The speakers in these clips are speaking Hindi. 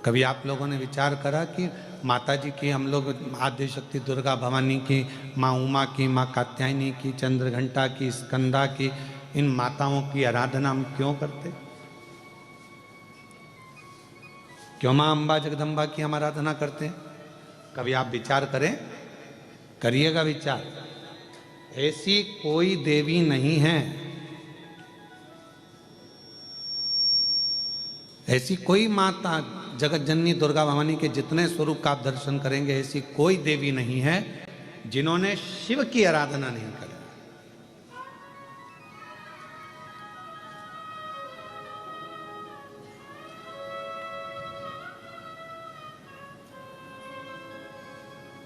कभी आप लोगों ने विचार करा कि माता जी की, हम लोग आद्य शक्ति दुर्गा भवानी की, माँ उमा की, माँ कात्यायनी की, चंद्रघंटा की, स्कंदा की, इन माताओं की आराधना हम क्यों करते? क्यों माँ अम्बा जगदम्बा की हम आराधना करते हैं? कभी आप विचार करें, करिएगा विचार। ऐसी कोई देवी नहीं है, ऐसी कोई माता, जगत जननी दुर्गा भवानी के जितने स्वरूप का आप दर्शन करेंगे, ऐसी कोई देवी नहीं है जिन्होंने शिव की आराधना नहीं करी।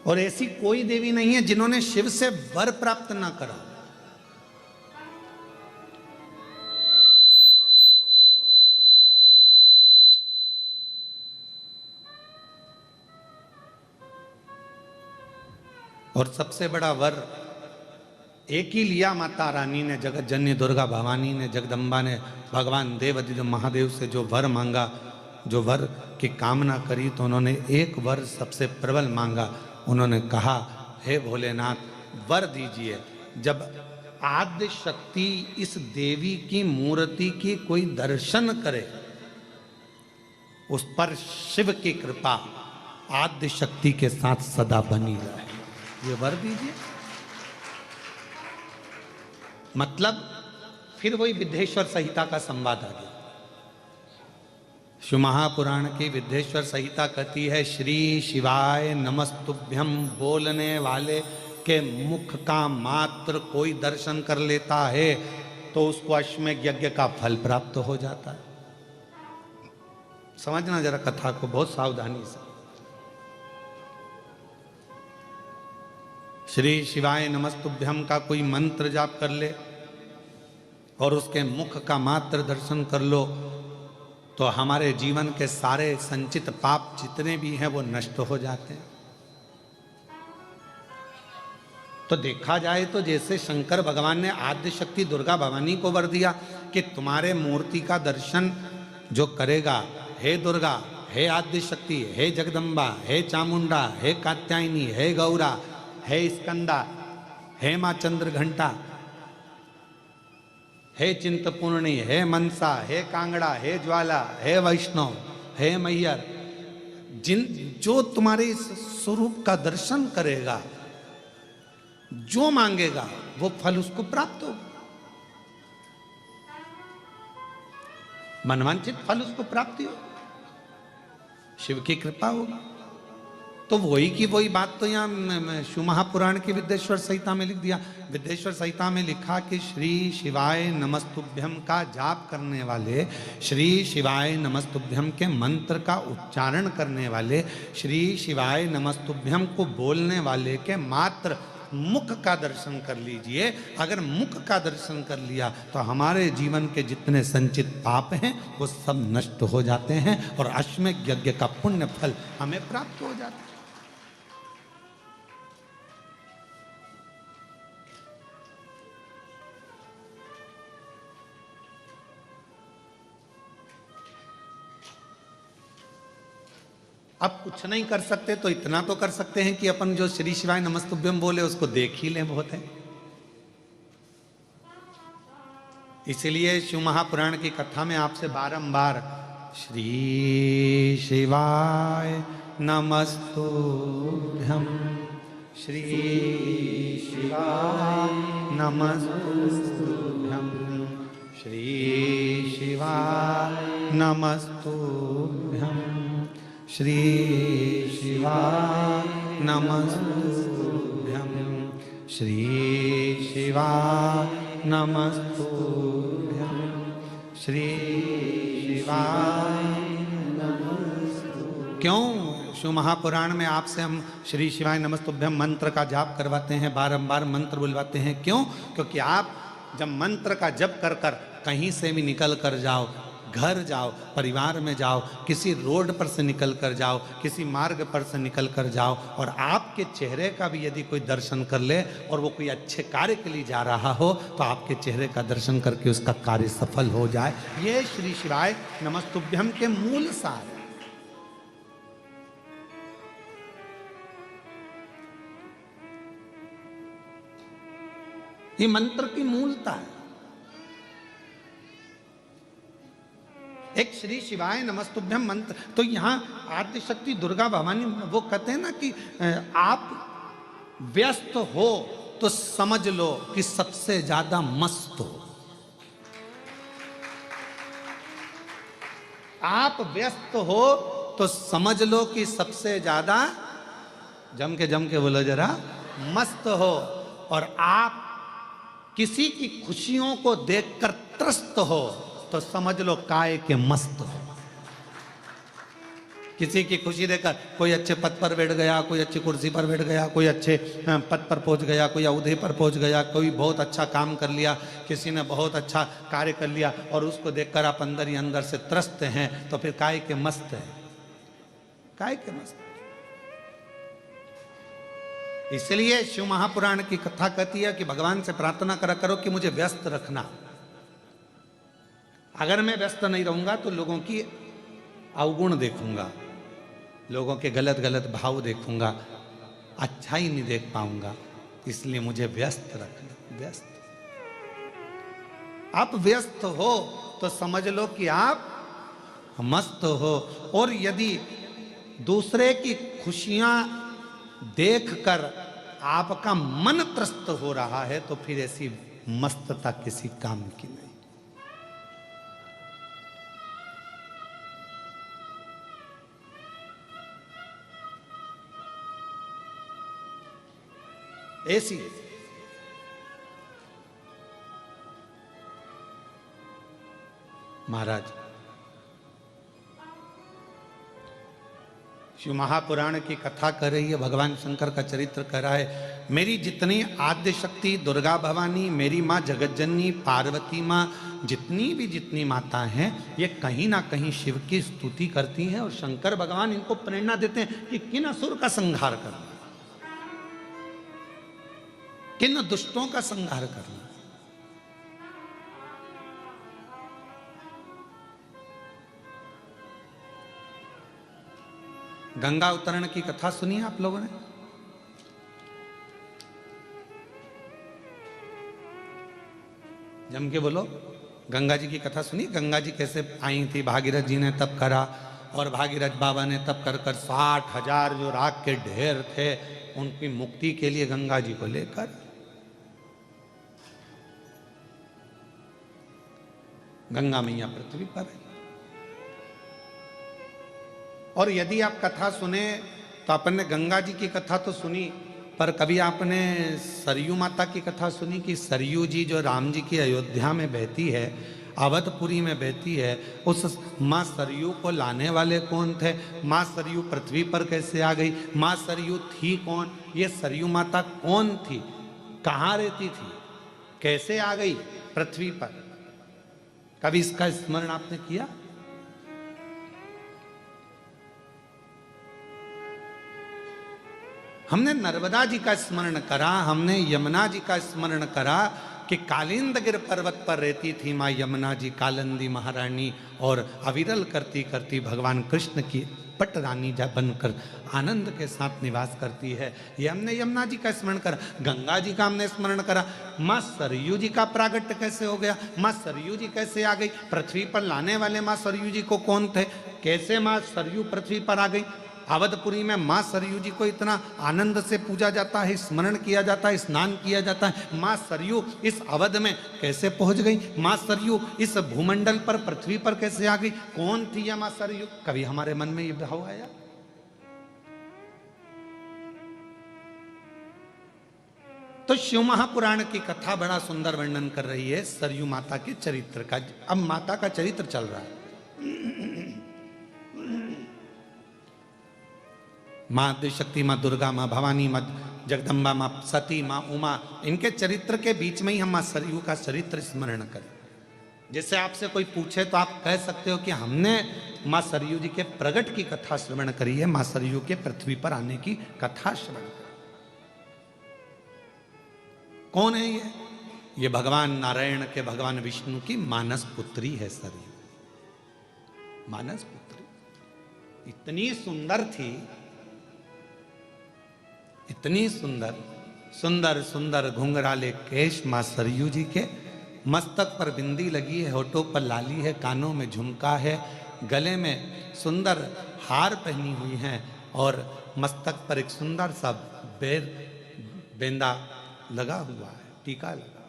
और ऐसी कोई देवी नहीं है जिन्होंने शिव से वर प्राप्त ना करा। और सबसे बड़ा वर एक ही लिया माता रानी ने, जगत जननी दुर्गा भवानी ने, जगदम्बा ने भगवान देवादिदेव महादेव से जो वर मांगा, जो वर की कामना करी, तो उन्होंने एक वर सबसे प्रबल मांगा। उन्होंने कहा, हे भोलेनाथ वर दीजिए, जब आद्य शक्ति इस देवी की मूर्ति की कोई दर्शन करे, उस पर शिव की कृपा आद्य शक्ति के साथ सदा बनी रहे, ये वर दीजिए। मतलब फिर वही विद्येश्वर संहिता का संवाद आ गया। शिव महापुराण की विद्येश्वर संहिता कहती है, श्री शिवाय नमस्तुभ्यम बोलने वाले के मुख का मात्र कोई दर्शन कर लेता है तो उसको अश्वमेध यज्ञ का फल प्राप्त हो जाता है। समझना जरा कथा को बहुत सावधानी से। श्री शिवाय नमस्तुभ्यम का कोई मंत्र जाप कर ले और उसके मुख का मात्र दर्शन कर लो तो हमारे जीवन के सारे संचित पाप जितने भी हैं वो नष्ट हो जाते हैं। तो देखा जाए तो जैसे शंकर भगवान ने आद्य शक्ति दुर्गा भवानी को वर दिया कि तुम्हारे मूर्ति का दर्शन जो करेगा, हे दुर्गा, हे आद्य शक्ति, हे जगदम्बा, हे चामुंडा, हे कात्यायनी, हे गौरा, हे स्कंदा, हे माँ चंद्रघंटा, हे चिंतपूर्णी, हे मनसा, हे कांगड़ा, हे ज्वाला, हे वैष्णव, हे मैयर, जो तुम्हारे इस स्वरूप का दर्शन करेगा, जो मांगेगा वो फल उसको प्राप्त होगा, मनवांचित फल उसको प्राप्ति हो, शिव की कृपा होगी। तो वही की वही बात तो यहाँ शिव महापुराण की विद्येश्वर संहिता में लिख दिया। विद्येश्वर संहिता में लिखा कि श्री शिवाय नमस्तुभ्यम का जाप करने वाले, श्री शिवाय नमस्तुभ्यम के मंत्र का उच्चारण करने वाले, श्री शिवाय नमस्तुभ्यम को बोलने वाले के मात्र मुख का दर्शन कर लीजिए। अगर मुख का दर्शन कर लिया तो हमारे जीवन के जितने संचित पाप हैं वो सब नष्ट हो जाते हैं और अश्वमेध यज्ञ का पुण्य फल हमें प्राप्त हो जाता है। अब कुछ नहीं कर सकते तो इतना तो कर सकते हैं कि अपन जो श्री शिवाय नमस्तुभ्यम बोले उसको देख ही लें, बहुत है। इसीलिए शिव महापुराण की कथा में आपसे बारंबार श्री शिवाय नमस्तुभ्यम, श्री शिवाय नमस्तुभ्यम, श्री शिवाय नमस्तुभ्यम, श्री शिवाय नमस्तुभ्यम, श्री शिवाय नमस्तुभ्यम, श्री शिवाय नमस्तुभ्यम। क्यों शिव महापुराण में आपसे हम श्री शिवाय नमस्तुभ्यम मंत्र का जाप करवाते हैं, बारंबार मंत्र बुलवाते हैं? क्यों? क्योंकि आप जब मंत्र का जप कर कर कहीं से भी निकल कर जाओ, घर जाओ, परिवार में जाओ, किसी रोड पर से निकल कर जाओ, किसी मार्ग पर से निकल कर जाओ और आपके चेहरे का भी यदि कोई दर्शन कर ले और वो कोई अच्छे कार्य के लिए जा रहा हो तो आपके चेहरे का दर्शन करके उसका कार्य सफल हो जाए। ये श्री शिवाय नमस्तुभ्यम के मूल सार है। ये मंत्र की मूलता है। एक श्री शिवाय नमस्तुभ्यम मंत्र, तो यहां आद्य शक्ति दुर्गा भवानी वो कहते हैं ना कि आप व्यस्त हो तो समझ लो कि सबसे ज्यादा मस्त हो। आप व्यस्त हो तो समझ लो कि सबसे ज्यादा, जम के बोलो जरा, मस्त हो। और आप किसी की खुशियों को देखकर त्रस्त हो तो समझ लो काय के मस्त हो। किसी की खुशी देखकर, कोई अच्छे पद पर बैठ गया, कोई अच्छी कुर्सी पर बैठ गया, कोई अच्छे पद पर पहुंच गया, कोई औहदे पर पहुंच गया, कोई बहुत अच्छा काम कर लिया, किसी ने बहुत अच्छा कार्य कर लिया और उसको देखकर आप अंदर ही अंदर से त्रस्त हैं, तो फिर काय के मस्त है, काय के मस्त। इसलिए शिव महापुराण की कथा कहती है कि भगवान से प्रार्थना करा करो कि मुझे व्यस्त रखना। अगर मैं व्यस्त नहीं रहूंगा तो लोगों की अवगुण देखूंगा, लोगों के गलत गलत भाव देखूंगा, अच्छा ही नहीं देख पाऊंगा। इसलिए मुझे व्यस्त रखना, व्यस्त। आप व्यस्त हो तो समझ लो कि आप मस्त हो। और यदि दूसरे की खुशियां देखकर आपका मन त्रस्त हो रहा है तो फिर ऐसी मस्तता किसी काम की नहीं। ऐसी महाराज शिव महापुराण की कथा कर रही है, भगवान शंकर का चरित्र कर रहा है। मेरी जितनी आद्य शक्ति दुर्गा भवानी, मेरी माँ जगज्जननी, पार्वती माँ, जितनी माता हैं, ये कहीं ना कहीं शिव की स्तुति करती हैं और शंकर भगवान इनको प्रेरणा देते हैं कि किन असुर का संहार करना, किन दुष्टों का संहार करना। गंगा अवतरण की कथा सुनी है आप लोगों ने? जम के बोलो, गंगा जी की कथा सुनी? गंगा जी कैसे आई थी, भागीरथ जी ने तप करा और भागीरथ बाबा ने तप कर 60,000 जो राख के ढेर थे उनकी मुक्ति के लिए गंगा जी को लेकर गंगा मैया पृथ्वी पर है। और यदि आप कथा सुने तो अपन ने गंगा जी की कथा तो सुनी, पर कभी आपने सरयू माता की कथा सुनी कि सरयू जी जो राम जी की अयोध्या में बहती है, अवधपुरी में बहती है, उस माँ सरयू को लाने वाले कौन थे? माँ सरयू पृथ्वी पर कैसे आ गई? माँ सरयू थी कौन? ये सरयू माता कौन थी? कहाँ रहती थी? कैसे आ गई पृथ्वी पर? कभी इसका स्मरण आपने किया? हमने नर्मदा जी का स्मरण करा, हमने यमुना जी का स्मरण करा कि कालिंदगिर पर्वत पर रहती थी माँ यमुना जी, कालिंदी महारानी, और अविरल करती करती भगवान कृष्ण की पट रानी बनकर आनंद के साथ निवास करती है। ये हमने यमुना जी का स्मरण करा। गंगा जी का हमने स्मरण करा। माँ सरयू जी का प्रागट्य कैसे हो गया? माँ सरयू जी कैसे आ गई पृथ्वी पर? लाने वाले माँ सरयू जी को कौन थे? कैसे माँ सरयू पृथ्वी पर आ गई? अवधपुरी में माँ सरयू जी को इतना आनंद से पूजा जाता है, स्मरण किया जाता है, स्नान किया जाता है। माँ सरयू इस अवध में कैसे पहुंच गई? माँ सरयू इस भूमंडल पर, पृथ्वी पर कैसे आ गई? कौन थी यह माँ सरयू? कभी हमारे मन में ये भाव आया? तो शिव महापुराण की कथा बड़ा सुंदर वर्णन कर रही है सरयू माता के चरित्र का। अब माता का चरित्र चल रहा है। माँ आद्यशक्ति, माँ दुर्गा, माँ भवानी, माँ जगदम्बा, माँ सती, माँ उमा, इनके चरित्र के बीच में ही हम माँ सरयू का चरित्र स्मरण करें। जैसे आपसे कोई पूछे तो आप कह सकते हो कि हमने माँ सरयू जी के प्रगट की कथा श्रवण करी है, माँ सरयू के पृथ्वी पर आने की कथा श्रवण करी। कौन है ये? ये भगवान नारायण के, भगवान विष्णु की मानस पुत्री है सरयू। मानस पुत्री इतनी सुंदर थी, इतनी सुंदर सुंदर सुंदर घुंघराले केश माँ सरयू जी के, मस्तक पर बिंदी लगी है, होठों पर लाली है, कानों में झुमका है, गले में सुंदर हार पहनी हुई हैं और मस्तक पर एक सुंदर सा बेंदा लगा हुआ है, टीका लगा।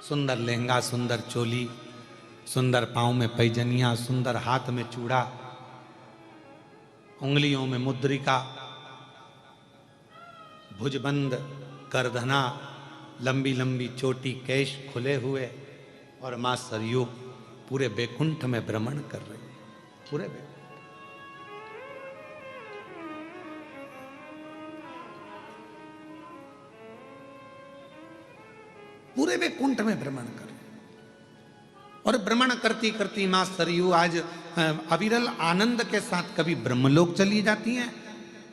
सुंदर लहंगा, सुंदर चोली, सुंदर पांव में पैजनिया, सुंदर हाथ में चूड़ा, उंगलियों में मुद्रिका, भुजबंद करधना, लंबी लंबी चोटी, केश खुले हुए, और मां सरयू पूरे बैकुंठ में भ्रमण कर रही है। पूरे बैकुंठ में भ्रमण कर रही, और भ्रमण करती करती मां सरयू आज अविरल आनंद के साथ कभी ब्रह्मलोक चली जाती हैं,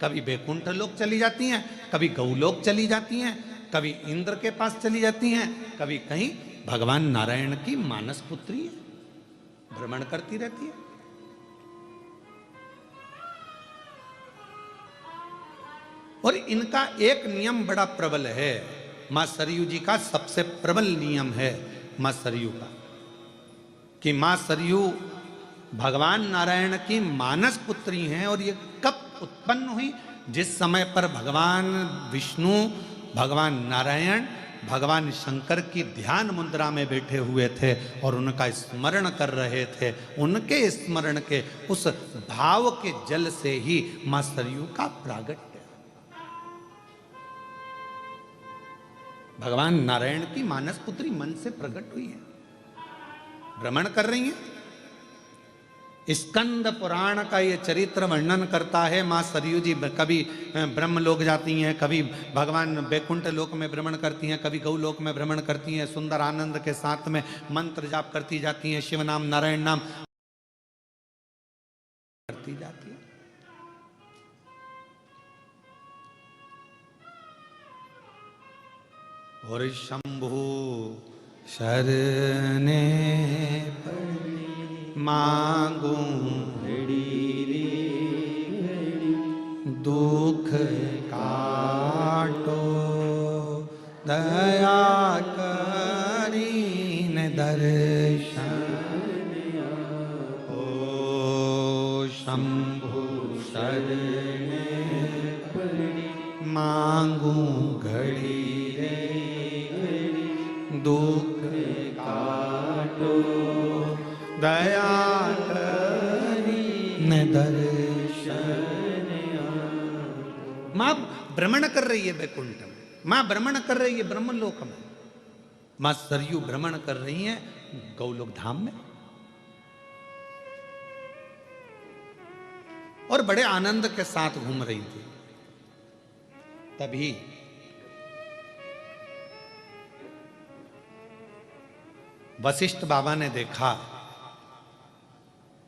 कभी बैकुंठ लोक चली जाती हैं, कभी गौलोक चली जाती हैं, कभी इंद्र के पास चली जाती हैं, कभी कहीं भगवान नारायण की मानस पुत्री है, भ्रमण करती रहती है। और इनका एक नियम बड़ा प्रबल है, मां सरयू जी का सबसे प्रबल नियम है मां सरयू का, कि मां सरयू भगवान नारायण की मानस पुत्री हैं। और ये कब उत्पन्न हुई? जिस समय पर भगवान विष्णु, भगवान नारायण, भगवान शंकर की ध्यान मुद्रा में बैठे हुए थे और उनका स्मरण कर रहे थे, उनके स्मरण के उस भाव के जल से ही मां सरयू का प्रागट्य, भगवान नारायण की मानस पुत्री मन से प्रकट हुई है, भ्रमण कर रही हैं। स्कंद पुराण का ये चरित्र वर्णन करता है, मां सरयू जी कभी ब्रह्मलोक जाती हैं, कभी भगवान बैकुंठ लोक में भ्रमण करती हैं, कभी गौलोक में भ्रमण करती हैं, सुंदर आनंद के साथ में मंत्र जाप करती जाती हैं, शिव नाम नारायण नाम करती जाती है। और शंभु शरणे मांगू दुख काटो, दया करीन दर्शन, ओ शंभु शरणे मांगू घड़ी रे दुख काटो, दया करीन दर्शन। मां भ्रमण कर रही है बैकुंठ में, मां भ्रमण कर रही है ब्रह्मलोक में, मां सरयू भ्रमण कर रही है गौलोक धाम में, और बड़े आनंद के साथ घूम रही थी। तभी वशिष्ठ बाबा ने देखा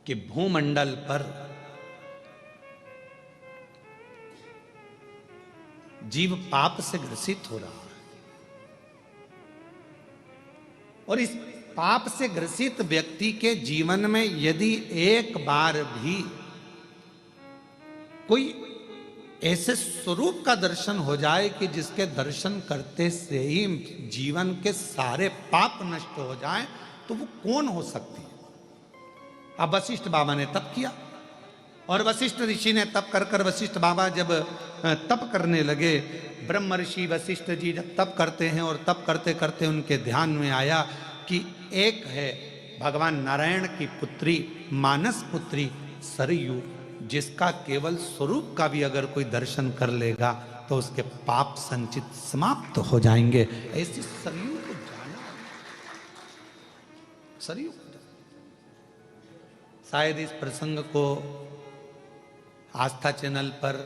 कि भूमंडल पर जीव पाप से ग्रसित हो रहा है, और इस पाप से ग्रसित व्यक्ति के जीवन में यदि एक बार भी कोई ऐसे स्वरूप का दर्शन हो जाए कि जिसके दर्शन करते से ही जीवन के सारे पाप नष्ट हो जाएं, तो वो कौन हो सकती है? अब वशिष्ठ बाबा ने तप किया, और वशिष्ठ ऋषि ने तप कर कर, वशिष्ठ बाबा जब तप करने लगे, ब्रह्म ऋषि वशिष्ठ जी जब तप करते हैं, और तप करते करते उनके ध्यान में आया कि एक है भगवान नारायण की पुत्री, मानस पुत्री सरयू, जिसका केवल स्वरूप का भी अगर कोई दर्शन कर लेगा तो उसके पाप संचित समाप्त हो जाएंगे। ऐसी सरयू को जाना, सरयू शायद इस प्रसंग को आस्था चैनल पर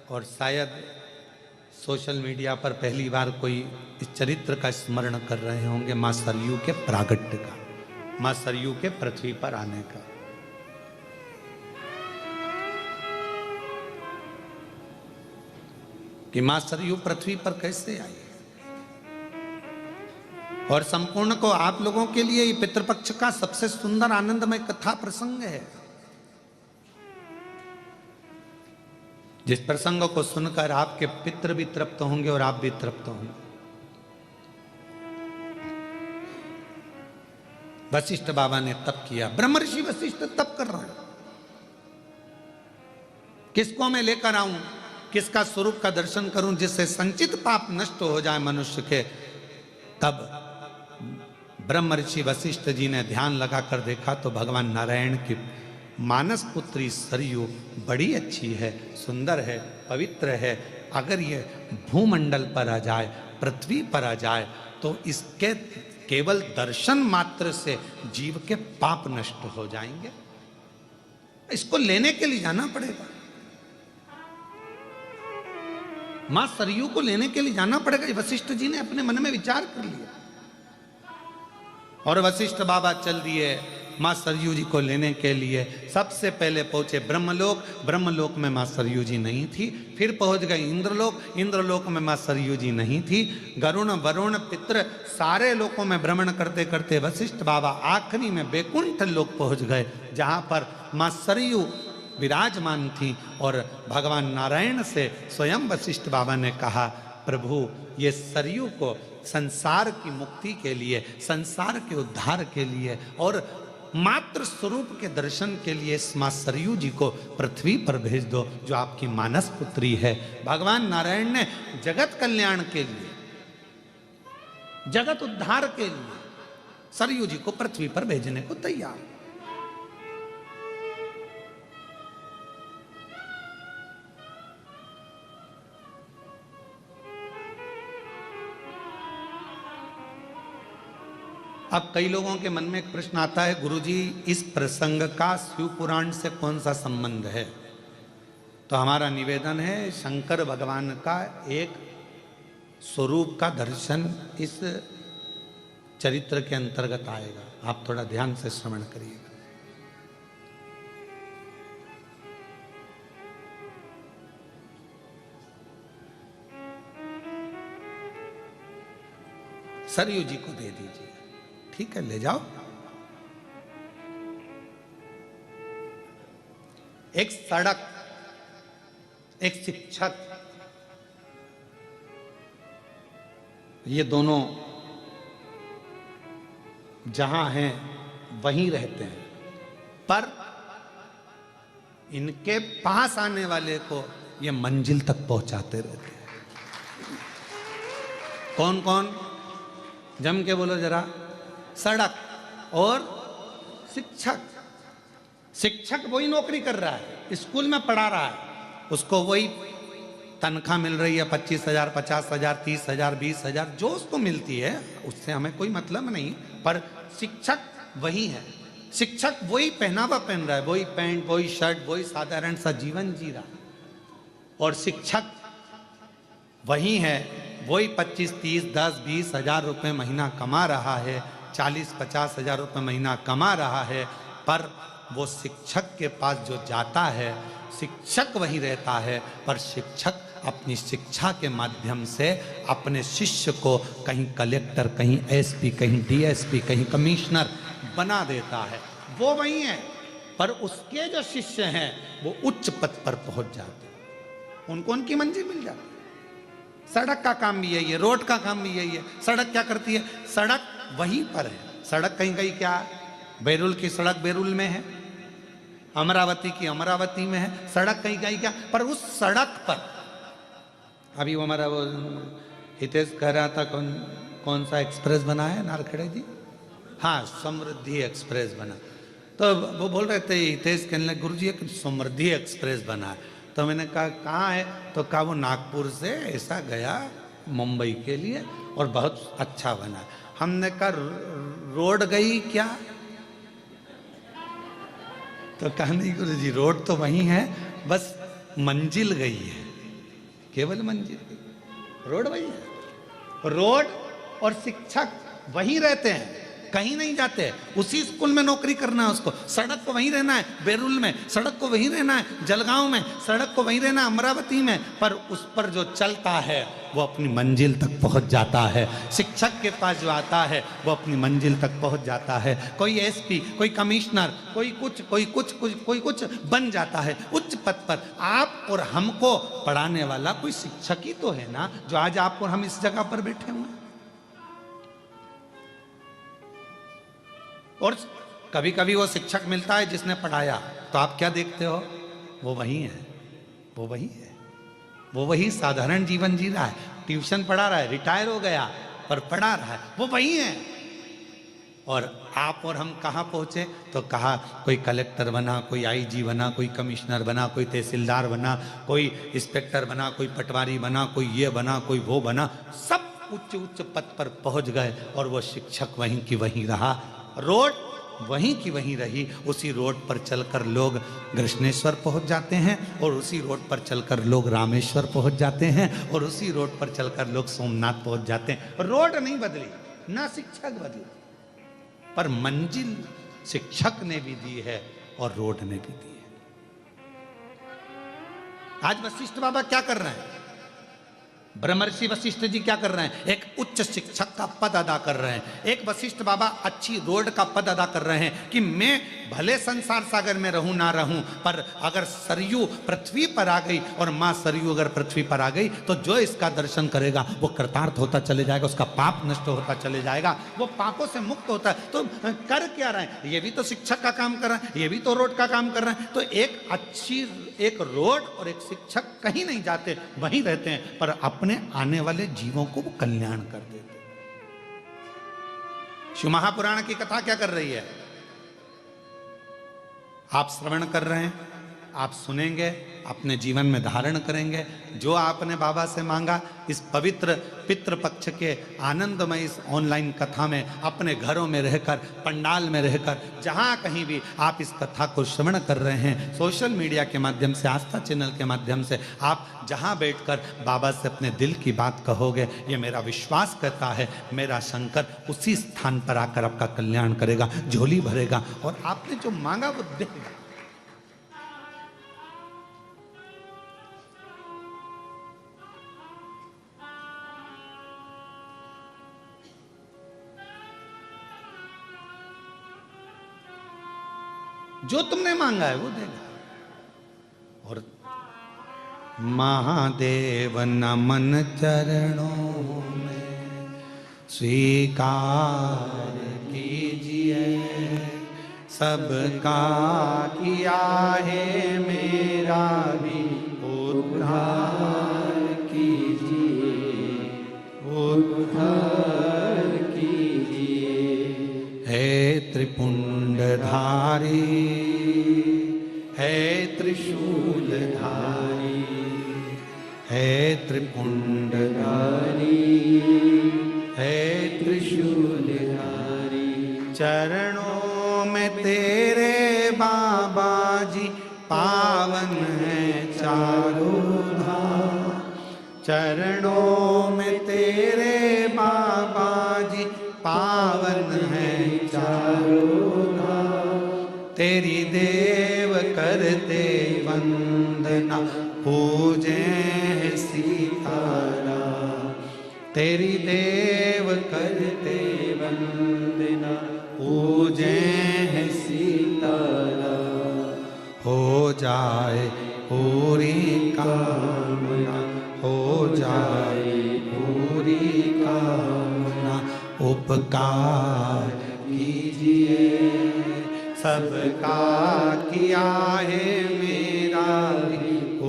और शायद सोशल मीडिया पर पहली बार कोई इस चरित्र का स्मरण कर रहे होंगे, मां सरयू के प्रागट्य का, मां सरयू के पृथ्वी पर आने का। कि मां सरयू पृथ्वी पर कैसे आई, और संपूर्ण को आप लोगों के लिए ये पितृपक्ष का सबसे सुंदर आनंदमय कथा प्रसंग है, जिस प्रसंग को सुनकर आपके पितृ भी तृप्त होंगे और आप भी तृप्त होंगे। वशिष्ठ बाबा ने तप किया, ब्रह्मर्षि वशिष्ठ तप कर रहे हैं। किसको मैं लेकर आऊं, किसका स्वरूप का दर्शन करूं जिससे संचित पाप नष्ट हो जाए मनुष्य के। तब ब्रह्मर्षि वशिष्ठ जी ने ध्यान लगाकर देखा तो भगवान नारायण की मानस पुत्री सरयू बड़ी अच्छी है, सुंदर है, पवित्र है। अगर ये भूमंडल पर आ जाए, पृथ्वी पर आ जाए तो इसके केवल दर्शन मात्र से जीव के पाप नष्ट हो जाएंगे। इसको लेने के लिए जाना पड़ेगा, मां सरयू को लेने के लिए जाना पड़ेगा। वशिष्ठ जी ने अपने मन में विचार कर लिया और वशिष्ठ बाबा चल दिए मां सरयू जी को लेने के लिए। सबसे पहले पहुंचे ब्रह्मलोक, ब्रह्मलोक में मां सरयू जी नहीं थी। फिर पहुंच गए इंद्रलोक, इंद्रलोक में मां सरयू जी नहीं थी। गरुण वरुण पितृ सारे लोकों में भ्रमण करते करते वशिष्ठ बाबा आखिरी में बैकुंठ लोक पहुंच गए, जहां पर मां सरयू विराजमान थी। और भगवान नारायण से स्वयं वशिष्ठ बाबा ने कहा, प्रभु ये सरयू को संसार की मुक्ति के लिए, संसार के उद्धार के लिए और मात्र स्वरूप के दर्शन के लिए इस मां सरयू जी को पृथ्वी पर भेज दो, जो आपकी मानस पुत्री है। भगवान नारायण ने जगत कल्याण के लिए, जगत उद्धार के लिए सरयू जी को पृथ्वी पर भेजने को तैयार। अब कई लोगों के मन में एक प्रश्न आता है, गुरुजी इस प्रसंग का शिव पुराण से कौन सा संबंध है? तो हमारा निवेदन है, शंकर भगवान का एक स्वरूप का दर्शन इस चरित्र के अंतर्गत आएगा। आप थोड़ा ध्यान से श्रवण करिएगा। सरयू जी को दे दीजिए, ठीक है, ले जाओ। एक सड़क, एक शिक्षक, ये दोनों जहां हैं वहीं रहते हैं, पर इनके पास आने वाले को ये मंजिल तक पहुंचाते रहते हैं। कौन कौन? जम के बोलो जरा। सड़क और शिक्षक। शिक्षक वही नौकरी कर रहा है, स्कूल में पढ़ा रहा है, उसको वही तनख्वाह मिल रही है 25,000, 50,000, 30,000, 20,000, जो उसको मिलती है, उससे हमें कोई मतलब नहीं। पर शिक्षक वही है, शिक्षक वही पहनावा पहन रहा है, वही पैंट, वही शर्ट, वही साधारण सा जीवन जी रहा है। और शिक्षक वही है, वही 25, 30, 10, 20 हजार रुपये महीना कमा रहा है, 40, 50 हजार रुपये महीना कमा रहा है। पर वो शिक्षक के पास जो जाता है, शिक्षक वहीं रहता है, पर शिक्षक अपनी शिक्षा के माध्यम से अपने शिष्य को कहीं कलेक्टर, कहीं एसपी, कहीं डीएसपी, कहीं कमिश्नर बना देता है। वो वही है, पर उसके जो शिष्य हैं वो उच्च पद पर पहुंच जाते हैं, उनको उनकी मंजिल मिल जाती है। सड़क का काम भी यही है, रोड का काम भी यही है। सड़क क्या करती है? सड़क वहीं पर है। सड़क कहीं कहीं क्या है? बैरुल की सड़क बैरुल में है, अमरावती की अमरावती में है। सड़क कहीं कहीं क्या, पर उस सड़क पर अभी वो हमारा वो हितेश कह रहा था, कौन सा एक्सप्रेस बना है नारखेड़े जी? हाँ, समृद्धि एक्सप्रेस बना। तो वो बोल रहे थे हितेश, कहने लगे गुरुजी एक समृद्धि एक्सप्रेस बना है। तो मैंने कहा कहाँ है? तो कहा वो नागपुर से ऐसा गया मुंबई के लिए और बहुत अच्छा बना। हमने कहा रोड गई क्या? तो कहा नहीं गुरुजी, रोड तो वही है, बस मंजिल गई है, केवल मंजिल, रोड वही है। रोड और शिक्षक वहीं रहते हैं, कहीं नहीं जाते, उसी स्कूल में नौकरी करना है उसको, सड़क को वहीं रहना है, बेरुल में सड़क को वहीं रहना है, जलगांव में सड़क को वहीं रहना, अमरावती में, पर उस पर जो चलता है वो अपनी मंजिल तक पहुंच जाता है। शिक्षक के पास जो आता है वो अपनी मंजिल तक पहुंच जाता है। कोई एसपी, कोई कमिश्नर, कोई कुछ बन जाता है उच्च पद पर। आप और हमको पढ़ाने वाला कोई शिक्षक ही तो है ना, जो आज आप और हम इस जगह पर बैठे हुए हैं। और कभी कभी वो शिक्षक मिलता है जिसने पढ़ाया, तो आप क्या देखते हो? वो वही है, वो वही है, वो वही साधारण जीवन जी रहा है, ट्यूशन पढ़ा रहा है, रिटायर हो गया पर पढ़ा रहा है, वो वही है। और आप और हम कहाँ पहुंचे? तो कहा कोई कलेक्टर बना, कोई आईजी बना, कोई कमिश्नर बना, कोई तहसीलदार बना, कोई इंस्पेक्टर बना, कोई पटवारी बना, कोई ये बना, कोई वो बना, सब उच्च उच्च पद पर पहुंच गए और वो शिक्षक वहीं की वहीं रहा, रोड वहीं की वहीं रही। उसी रोड पर चलकर लोग कृष्णेश्वर पहुंच जाते हैं, और उसी रोड पर चलकर लोग रामेश्वर पहुंच जाते हैं, और उसी रोड पर चलकर लोग सोमनाथ पहुंच जाते हैं। रोड नहीं बदली, ना शिक्षक बदली, पर मंजिल शिक्षक ने भी दी है और रोड ने भी दी है। आज वशिष्ठ बाबा क्या कर रहे हैं? ब्रह्मर्षि वशिष्ठ जी क्या कर रहे हैं? एक उच्च शिक्षक का पद अदा कर रहे हैं। एक वशिष्ठ बाबा अच्छी रोड का पद अदा कर रहे हैं कि मैं भले संसार सागर में रहूं ना रहूं, पर अगर सरयू पृथ्वी पर आ गई और मां सरयू अगर पृथ्वी पर आ गई तो जो इसका दर्शन करेगा वो कृतार्थ होता चले जाएगा, उसका पाप नष्ट होता चले जाएगा, वो पापों से मुक्त होता है। तो कर क्या रहे हैं? ये भी तो शिक्षक का काम कर रहे हैं, ये भी तो रोड का काम कर रहे हैं। तो एक रोड और एक शिक्षक कहीं नहीं जाते, वहीं रहते हैं, पर अपने आने वाले जीवों को वो कल्याण कर देते। शिव महापुराण की कथा क्या कर रही है? आप श्रवण कर रहे हैं, आप सुनेंगे, अपने जीवन में धारण करेंगे। जो आपने बाबा से मांगा इस पवित्र पितृपक्ष के आनंदमय इस ऑनलाइन कथा में, अपने घरों में रहकर, पंडाल में रहकर, जहां कहीं भी आप इस कथा को श्रवण कर रहे हैं, सोशल मीडिया के माध्यम से, आस्था चैनल के माध्यम से, आप जहां बैठकर बाबा से अपने दिल की बात कहोगे, ये मेरा विश्वास कहता है, मेरा शंकर उसी स्थान पर आकर आपका कल्याण करेगा, झोली भरेगा और आपने जो मांगा वो देगा। जो तुमने मांगा है वो देगा। और महादेव नमन चरणों में स्वीकार कीजिए, सबका किया है मेरा भी उद्धार कीजिए, उद्धार कीजिए। हे त्रिपुंडधारी, है त्रिशूलधारी, है त्रिपुंडधारी, है त्रिशूलधारी। चरणों में तेरे बाबा जी पावन है चारों धाम, चरणों में तेरे बाबा जी पावन है चारों धाम। तेरी देव करते वंदना, पूजे सीताराम। तेरी देव करते वंदना, पूजे सीताराम। हो जाए पूरी कामना, हो जाए पूरी कामना। उपकार कीजिए, सबका किया है मेरा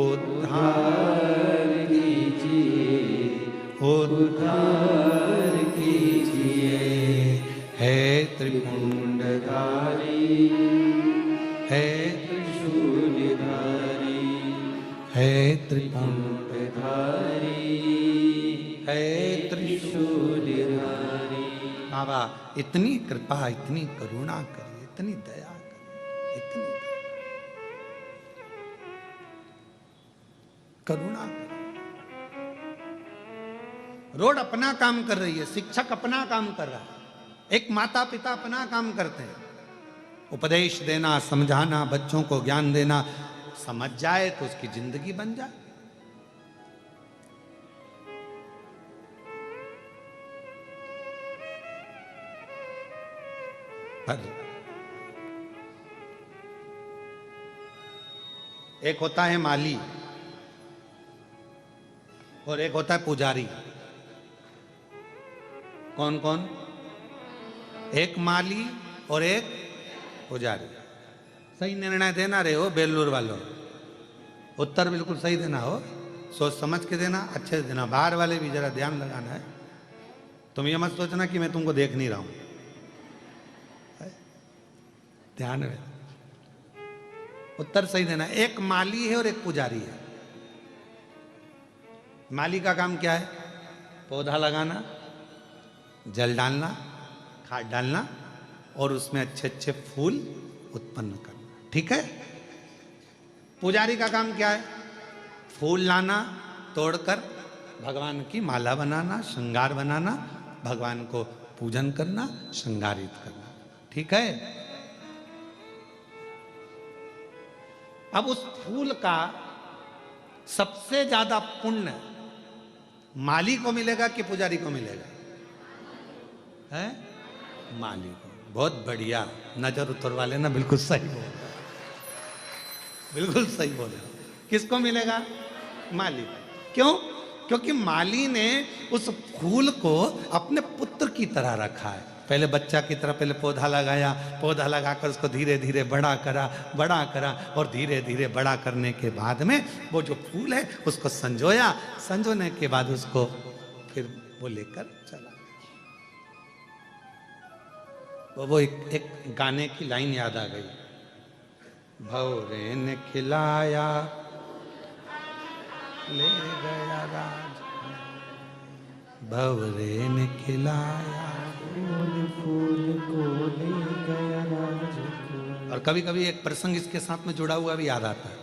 उद्धार कीजिए, उद्धार कीजिए। है त्रिपुंडधारी, है त्रिशूलधारी, है त्रिपुंडधारी, है त्रिशूलधारी। बाबा इतनी कृपा, इतनी करुणा करिए, इतनी दया करिए, इतनी करुणा करिए। रोड अपना काम कर रही है, शिक्षक अपना काम कर रहा है, एक माता पिता अपना काम करते हैं, उपदेश देना, समझाना, बच्चों को ज्ञान देना, समझ जाए तो उसकी जिंदगी बन जाए। पर एक होता है माली और एक होता है पुजारी। कौन कौन? एक माली और एक पुजारी। सही निर्णय देना रहे हो बेलूर वालों, उत्तर बिल्कुल सही देना हो, सोच समझ के देना, अच्छे से देना। बाहर वाले भी जरा ध्यान लगाना है। तुम ये मत सोचना कि मैं तुमको देख नहीं रहा हूं, ध्यान में। उत्तर सही देना। एक माली है और एक पुजारी है। माली का काम क्या है? पौधा लगाना, जल डालना, खाद डालना और उसमें अच्छे अच्छे फूल उत्पन्न करना, ठीक है। पुजारी का काम क्या है? फूल लाना, तोड़कर भगवान की माला बनाना, श्रृंगार बनाना, भगवान को पूजन करना, श्रृंगारित करना, ठीक है। अब उस फूल का सबसे ज्यादा पुण्य माली को मिलेगा कि पुजारी को मिलेगा? है माली को। बहुत बढ़िया, नजर उतर वाले ना, बिल्कुल सही बोल, बिल्कुल सही बोले। किसको मिलेगा? माली। क्यों? क्योंकि माली ने उस फूल को अपने पुत्र की तरह रखा है। पहले बच्चा की तरह पहले पौधा लगाया, पौधा लगाकर उसको धीरे धीरे बड़ा करा और धीरे धीरे बड़ा करने के बाद में वो जो फूल है उसको संजोया, संजोने के बाद उसको फिर वो लेकर चला। वो एक गाने की लाइन याद आ गई, भौरे ने खिलाया ले गया राज, भौरे ने खिलाया फूल को ले गया राज। और कभी कभी एक प्रसंग इसके साथ में जुड़ा हुआ भी याद आता है।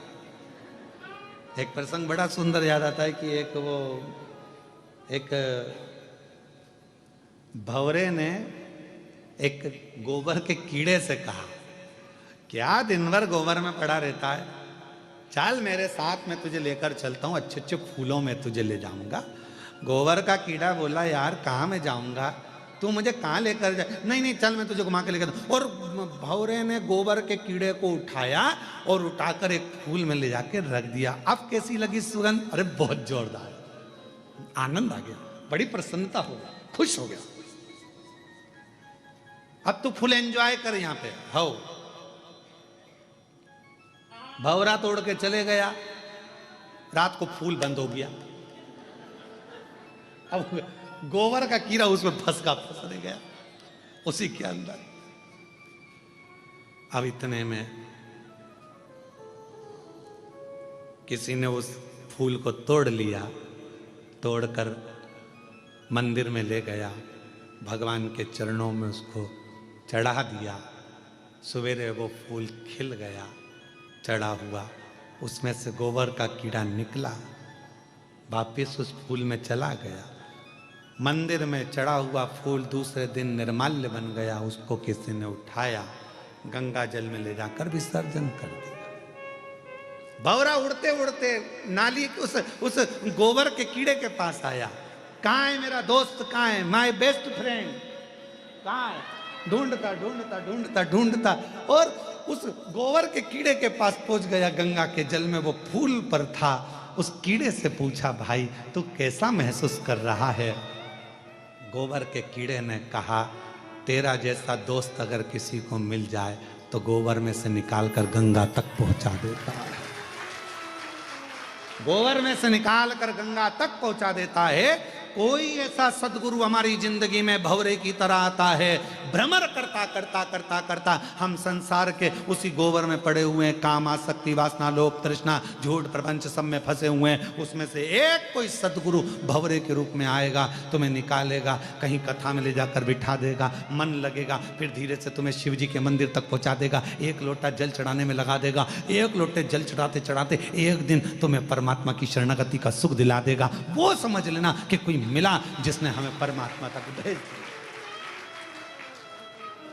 एक प्रसंग बड़ा सुंदर याद आता है कि एक भौरे ने एक गोबर के कीड़े से कहा, क्या दिन भर गोबर में पड़ा रहता है, चल मेरे साथ में तुझे लेकर चलता हूँ, अच्छे अच्छे फूलों में तुझे ले जाऊंगा। गोबर का कीड़ा बोला, यार कहाँ मैं जाऊंगा, तू मुझे कहाँ लेकर जाए? नहीं नहीं चल मैं तुझे घुमा के लेकर। और भौरे ने गोबर के कीड़े को उठाया और उठाकर एक फूल में ले जाकर रख दिया। अब कैसी लगी सुगंध? अरे बहुत जोरदार, आनंद आ गया, बड़ी प्रसन्नता हो गई, खुश हो गया। अब तू फुल एंजॉय कर यहां पे। हो भौरा तोड़ के चले गया, रात को फूल बंद हो गया। अब गोबर का कीड़ा उसमें फंस गया उसी के अंदर। अब इतने में किसी ने उस फूल को तोड़ लिया, तोड़कर मंदिर में ले गया, भगवान के चरणों में उसको चढ़ा दिया। सवेरे वो फूल खिल गया, चढ़ा हुआ, उसमें से गोबर का कीड़ा निकला, वापिस उस फूल में चला गया। मंदिर में चढ़ा हुआ फूल दूसरे दिन निर्माल्य बन गया, उसको किसी ने उठाया, गंगा जल में ले जाकर विसर्जन कर दिया। भौरा उड़ते उड़ते नाली उस गोबर के कीड़े के पास आया, कहाँ है मेरा दोस्त, कहाँ है माय बेस्ट फ्रेंड, कहाँ है? ढूंढता ढूंढता ढूंढता ढूंढता और उस गोबर के कीड़े के पास पहुंच गया, गंगा के जल में वो फूल पर था। उस कीड़े से पूछा, भाई तू कैसा महसूस कर रहा है? गोबर के कीड़े ने कहा, तेरा जैसा दोस्त अगर किसी को मिल जाए तो गोबर में से निकालकर गंगा तक पहुंचा देता है, गोबर में से निकाल कर गंगा तक पहुंचा देता है। कोई ऐसा सदगुरु हमारी जिंदगी में भौरे की तरह आता है, भ्रमर करता करता करता करता हम संसार के उसी गोबर में पड़े हुए हैं, काम आसक्ति वासना लोभ तृष्णा झूठ प्रपंच सब में फंसे हुए हैं। उसमें से एक कोई सदगुरु भौरे के रूप में आएगा, तुम्हें निकालेगा, कहीं कथा में ले जाकर बिठा देगा, मन लगेगा, फिर धीरे से तुम्हें शिव जी के मंदिर तक पहुंचा देगा, एक लोटा जल चढ़ाने में लगा देगा, एक लोटे जल चढ़ाते चढ़ाते एक दिन तुम्हें परमात्मा की शरणागति का सुख दिला देगा। वो समझ लेना कि कोई मिला जिसने हमें परमात्मा तक भेज दिया।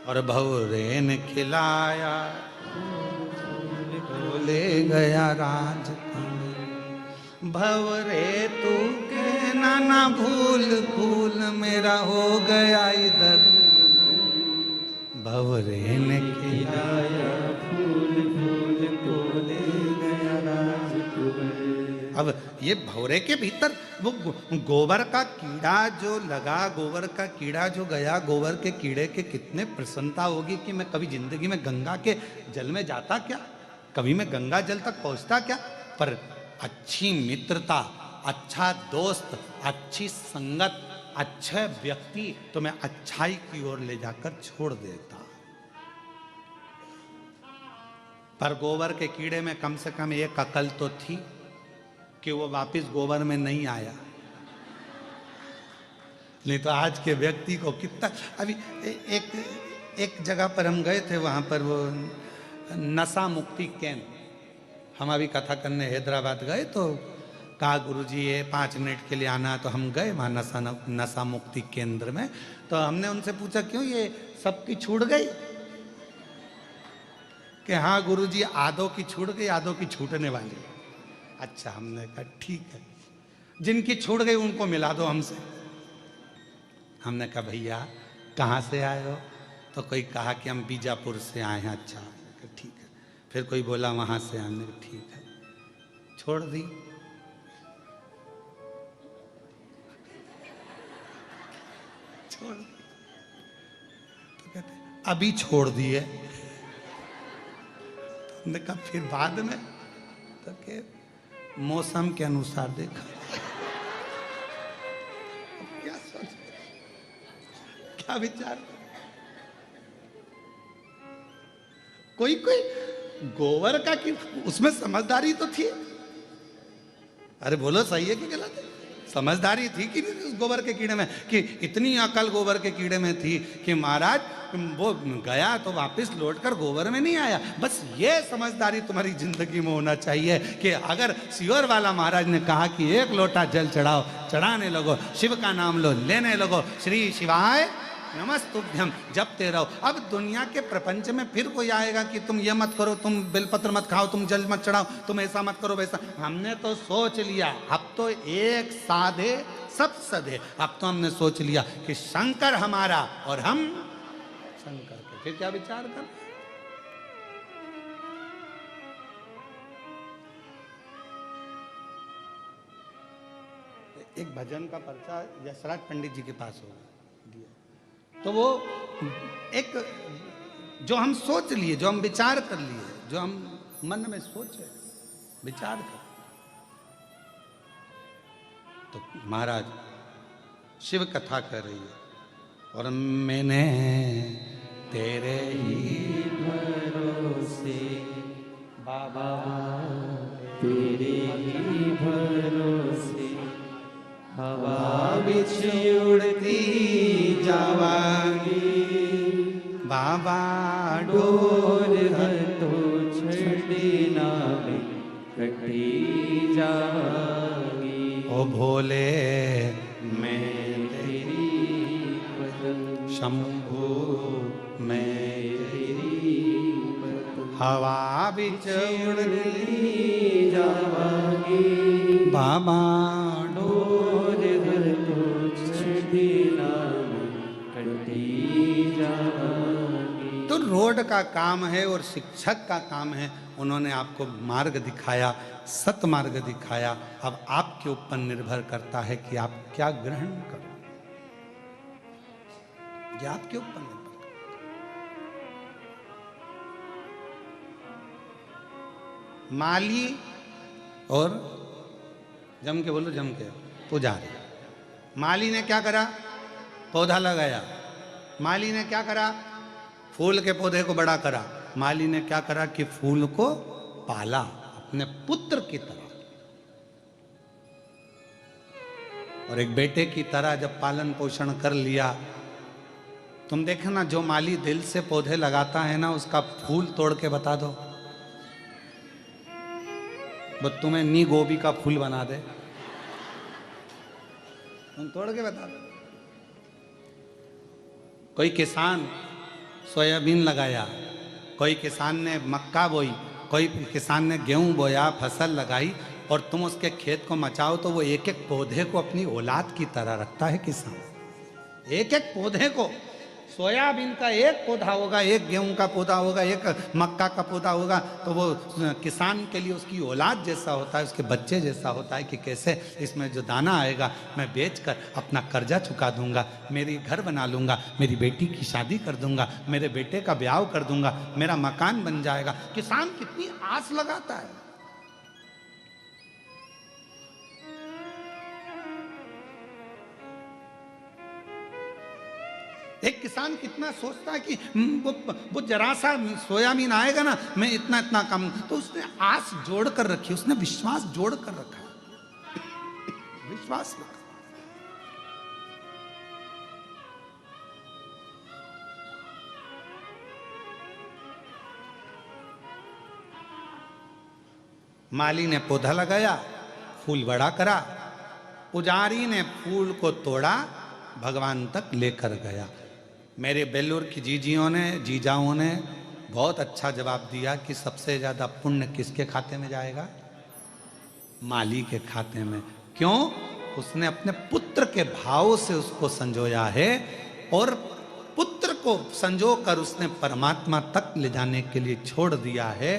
और भंवरे ने खिलाया, ले गया राज भंवरे तू के नाना भूल भूल मेरा हो गया इधर, भंवरे ने खिलाया फूल फूल को ले गया राज। अब ये भंवरे के भीतर वो गोबर का कीड़ा जो लगा, गोबर का कीड़ा जो गया, गोबर के कीड़े के कितने प्रसन्नता होगी कि मैं कभी जिंदगी में गंगा के जल में जाता क्या, कभी मैं गंगा जल तक पहुंचता क्या। पर अच्छी मित्रता, अच्छा दोस्त, अच्छी संगत, अच्छे व्यक्ति तुम्हें अच्छाई की ओर ले जाकर छोड़ देता। पर गोबर के कीड़े में कम से कम एक अकल तो थी कि वो वापस गोबर में नहीं आया। नहीं तो आज के व्यक्ति को कितना, अभी एक जगह पर हम गए थे, वहां पर वो नशा मुक्ति केंद्र, हम अभी कथा करने हैदराबाद गए तो कहा गुरुजी ये 5 मिनट के लिए आना, तो हम गए वहाँ नशा मुक्ति केंद्र में। तो हमने उनसे पूछा क्यों ये सबकी छूट गई, कि हाँ गुरुजी आधों की छूट गई, आधों की छूटने वाली। अच्छा, हमने कहा ठीक है, जिनकी छूट गई उनको मिला दो हमसे। हमने कहा भैया कहाँ से आए हो, तो कोई कहा कि हम बीजापुर से आए हैं। अच्छा ठीक है, फिर कोई बोला वहाँ से, हमने कहा ठीक है, छोड़ दी। छोड़ दी तो कहते अभी छोड़ दिए। तो हमने कहा फिर बाद में, तो के मौसम के अनुसार देखा। क्या सोच, क्या विचार, कोई कोई गोबर का कि उसमें समझदारी तो थी। अरे बोलो सही है कि गलत है, समझदारी थी कि नहीं उस गोबर के कीड़े में, कि इतनी अकल गोबर के कीड़े में थी कि महाराज वो गया तो वापस लौटकर गोबर में नहीं आया। बस ये समझदारी तुम्हारी जिंदगी में होना चाहिए कि अगर सियोर वाला महाराज ने कहा कि 1 लोटा जल चढ़ाओ, चढ़ाने लगो, शिव का नाम लो, लेने लगो, श्री शिवाय नमस्तुभ्यम जपते रहो। अब दुनिया के प्रपंच में फिर कोई आएगा कि तुम ये मत करो, तुम बेलपत्र मत खाओ, तुम जल मत चढ़ाओ, तुम ऐसा मत करो वैसा। हमने तो सोच लिया, अब तो एक साधे सब सधे। अब तो हमने सोच लिया कि शंकर हमारा और हम शंकर के, फिर क्या विचार कर। एक भजन का पर्चा यशराज पंडित जी के पास होगा, तो वो एक जो हम सोच लिए, जो हम विचार कर लिए, जो हम मन में सोचे विचार कर, तो महाराज शिव कथा कर रही है, और मैंने तेरे ही भरोसे बाबा, तेरे ही भरोसे हवा बिछ उड़ती जावांगी, बाबा डोर हर तो छड़ना में कटी जावांगी। ओ भोले मैं तेरी पदम, शंभू मैं तेरी पदम, हवा बिछ उड़ती जावांगी, बाबा डोर हर तो छड़ना तो रोड का काम है और शिक्षक का काम है। उन्होंने आपको मार्ग दिखाया, सत मार्ग दिखाया। अब आपके ऊपर निर्भर करता है कि आप क्या ग्रहण करो, ये आपके ऊपर निर्भर करता है। माली और जम के बोलो, जम के पुजारी। माली ने क्या करा, पौधा लगाया। माली ने क्या करा, फूल के पौधे को बड़ा करा। माली ने क्या करा कि फूल को पाला अपने पुत्र की तरह, और एक बेटे की तरह जब पालन पोषण कर लिया। तुम देखना, जो माली दिल से पौधे लगाता है ना, उसका फूल तोड़ के बता दो, वो तुम्हें नी गोभी का फूल बना दे, तुम तोड़ के बता दो। कोई किसान सोयाबीन लगाया, कोई किसान ने मक्का बोई, कोई किसान ने गेहूं बोया, फसल लगाई, और तुम उसके खेत को मचाओ तो वो एक एक पौधे को अपनी औलाद की तरह रखता है किसान। एक एक पौधे को, सोयाबीन का एक पौधा होगा, एक गेहूं का पौधा होगा, एक मक्का का पौधा होगा, तो वो किसान के लिए उसकी औलाद जैसा होता है, उसके बच्चे जैसा होता है कि कैसे इसमें जो दाना आएगा मैं बेचकर अपना कर्जा चुका दूंगा, मेरी घर बना लूंगा, मेरी बेटी की शादी कर दूंगा, मेरे बेटे का ब्याह कर दूंगा, मेरा मकान बन जाएगा। किसान कितनी आस लगाता है। एक किसान कितना सोचता है कि वो जरा सा सोयाबीन आएगा ना, मैं इतना इतना कम, तो उसने आस जोड़ कर रखी, उसने विश्वास जोड़ कर रखा, विश्वास रखा। माली ने पौधा लगाया, फूल बड़ा करा, पुजारी ने फूल को तोड़ा, भगवान तक लेकर गया। मेरे बेल्लूर की जीजाओं ने बहुत अच्छा जवाब दिया कि सबसे ज़्यादा पुण्य किसके खाते में जाएगा? माली के खाते में। क्यों? उसने अपने पुत्र के भाव से उसको संजोया है, और पुत्र को संजो कर उसने परमात्मा तक ले जाने के लिए छोड़ दिया है।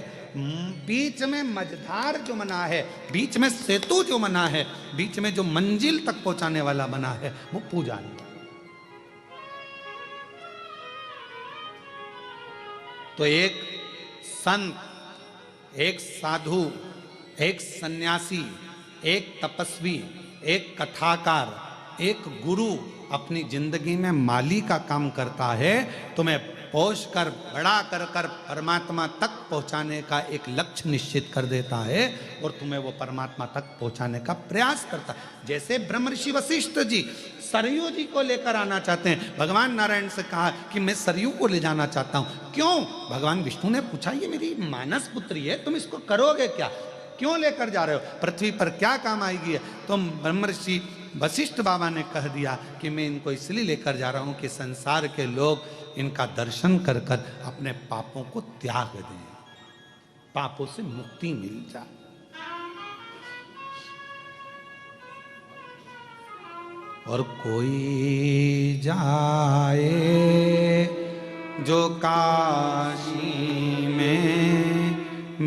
बीच में मझधार जो बना है, बीच में सेतु जो बना है, बीच में जो मंजिल तक पहुंचाने वाला बना है, वो पूजा नहीं। तो एक संत, एक साधु, एक सन्यासी, एक तपस्वी, एक कथाकार, एक गुरु अपनी जिंदगी में माली का काम करता है, तुम्हें पोष कर बड़ा कर कर परमात्मा तक पहुंचाने का एक लक्ष्य निश्चित कर देता है, और तुम्हें वो परमात्मा तक पहुंचाने का प्रयास करता है। जैसे ब्रह्मर्षि वशिष्ठ जी सरयू जी को लेकर आना चाहते हैं, भगवान नारायण से कहा कि मैं सरयू को ले जाना चाहता हूं। क्यों? भगवान विष्णु ने पूछा, ये मेरी मानस पुत्री है, तुम इसको करोगे क्या, क्यों लेकर जा रहे हो, पृथ्वी पर क्या काम आएगी? तो ब्रह्मर्षि वशिष्ठ बाबा ने कह दिया कि मैं इनको इसलिए लेकर जा रहा हूं कि संसार के लोग इनका दर्शन कर कर अपने पापों को त्याग दें, पापों से मुक्ति मिल जाए। और कोई जाए जो काशी में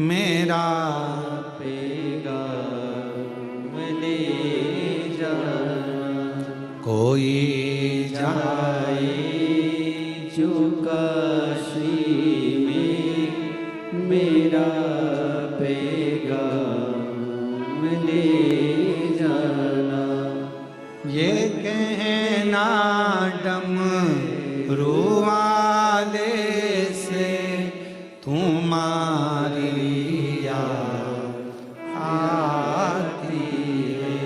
मेरा पेगा ले जा, कोई जाए जो काशी में मेरा पेगा ले जाना, ये कहना डमरू वाले से तुम्हारी याद आती है,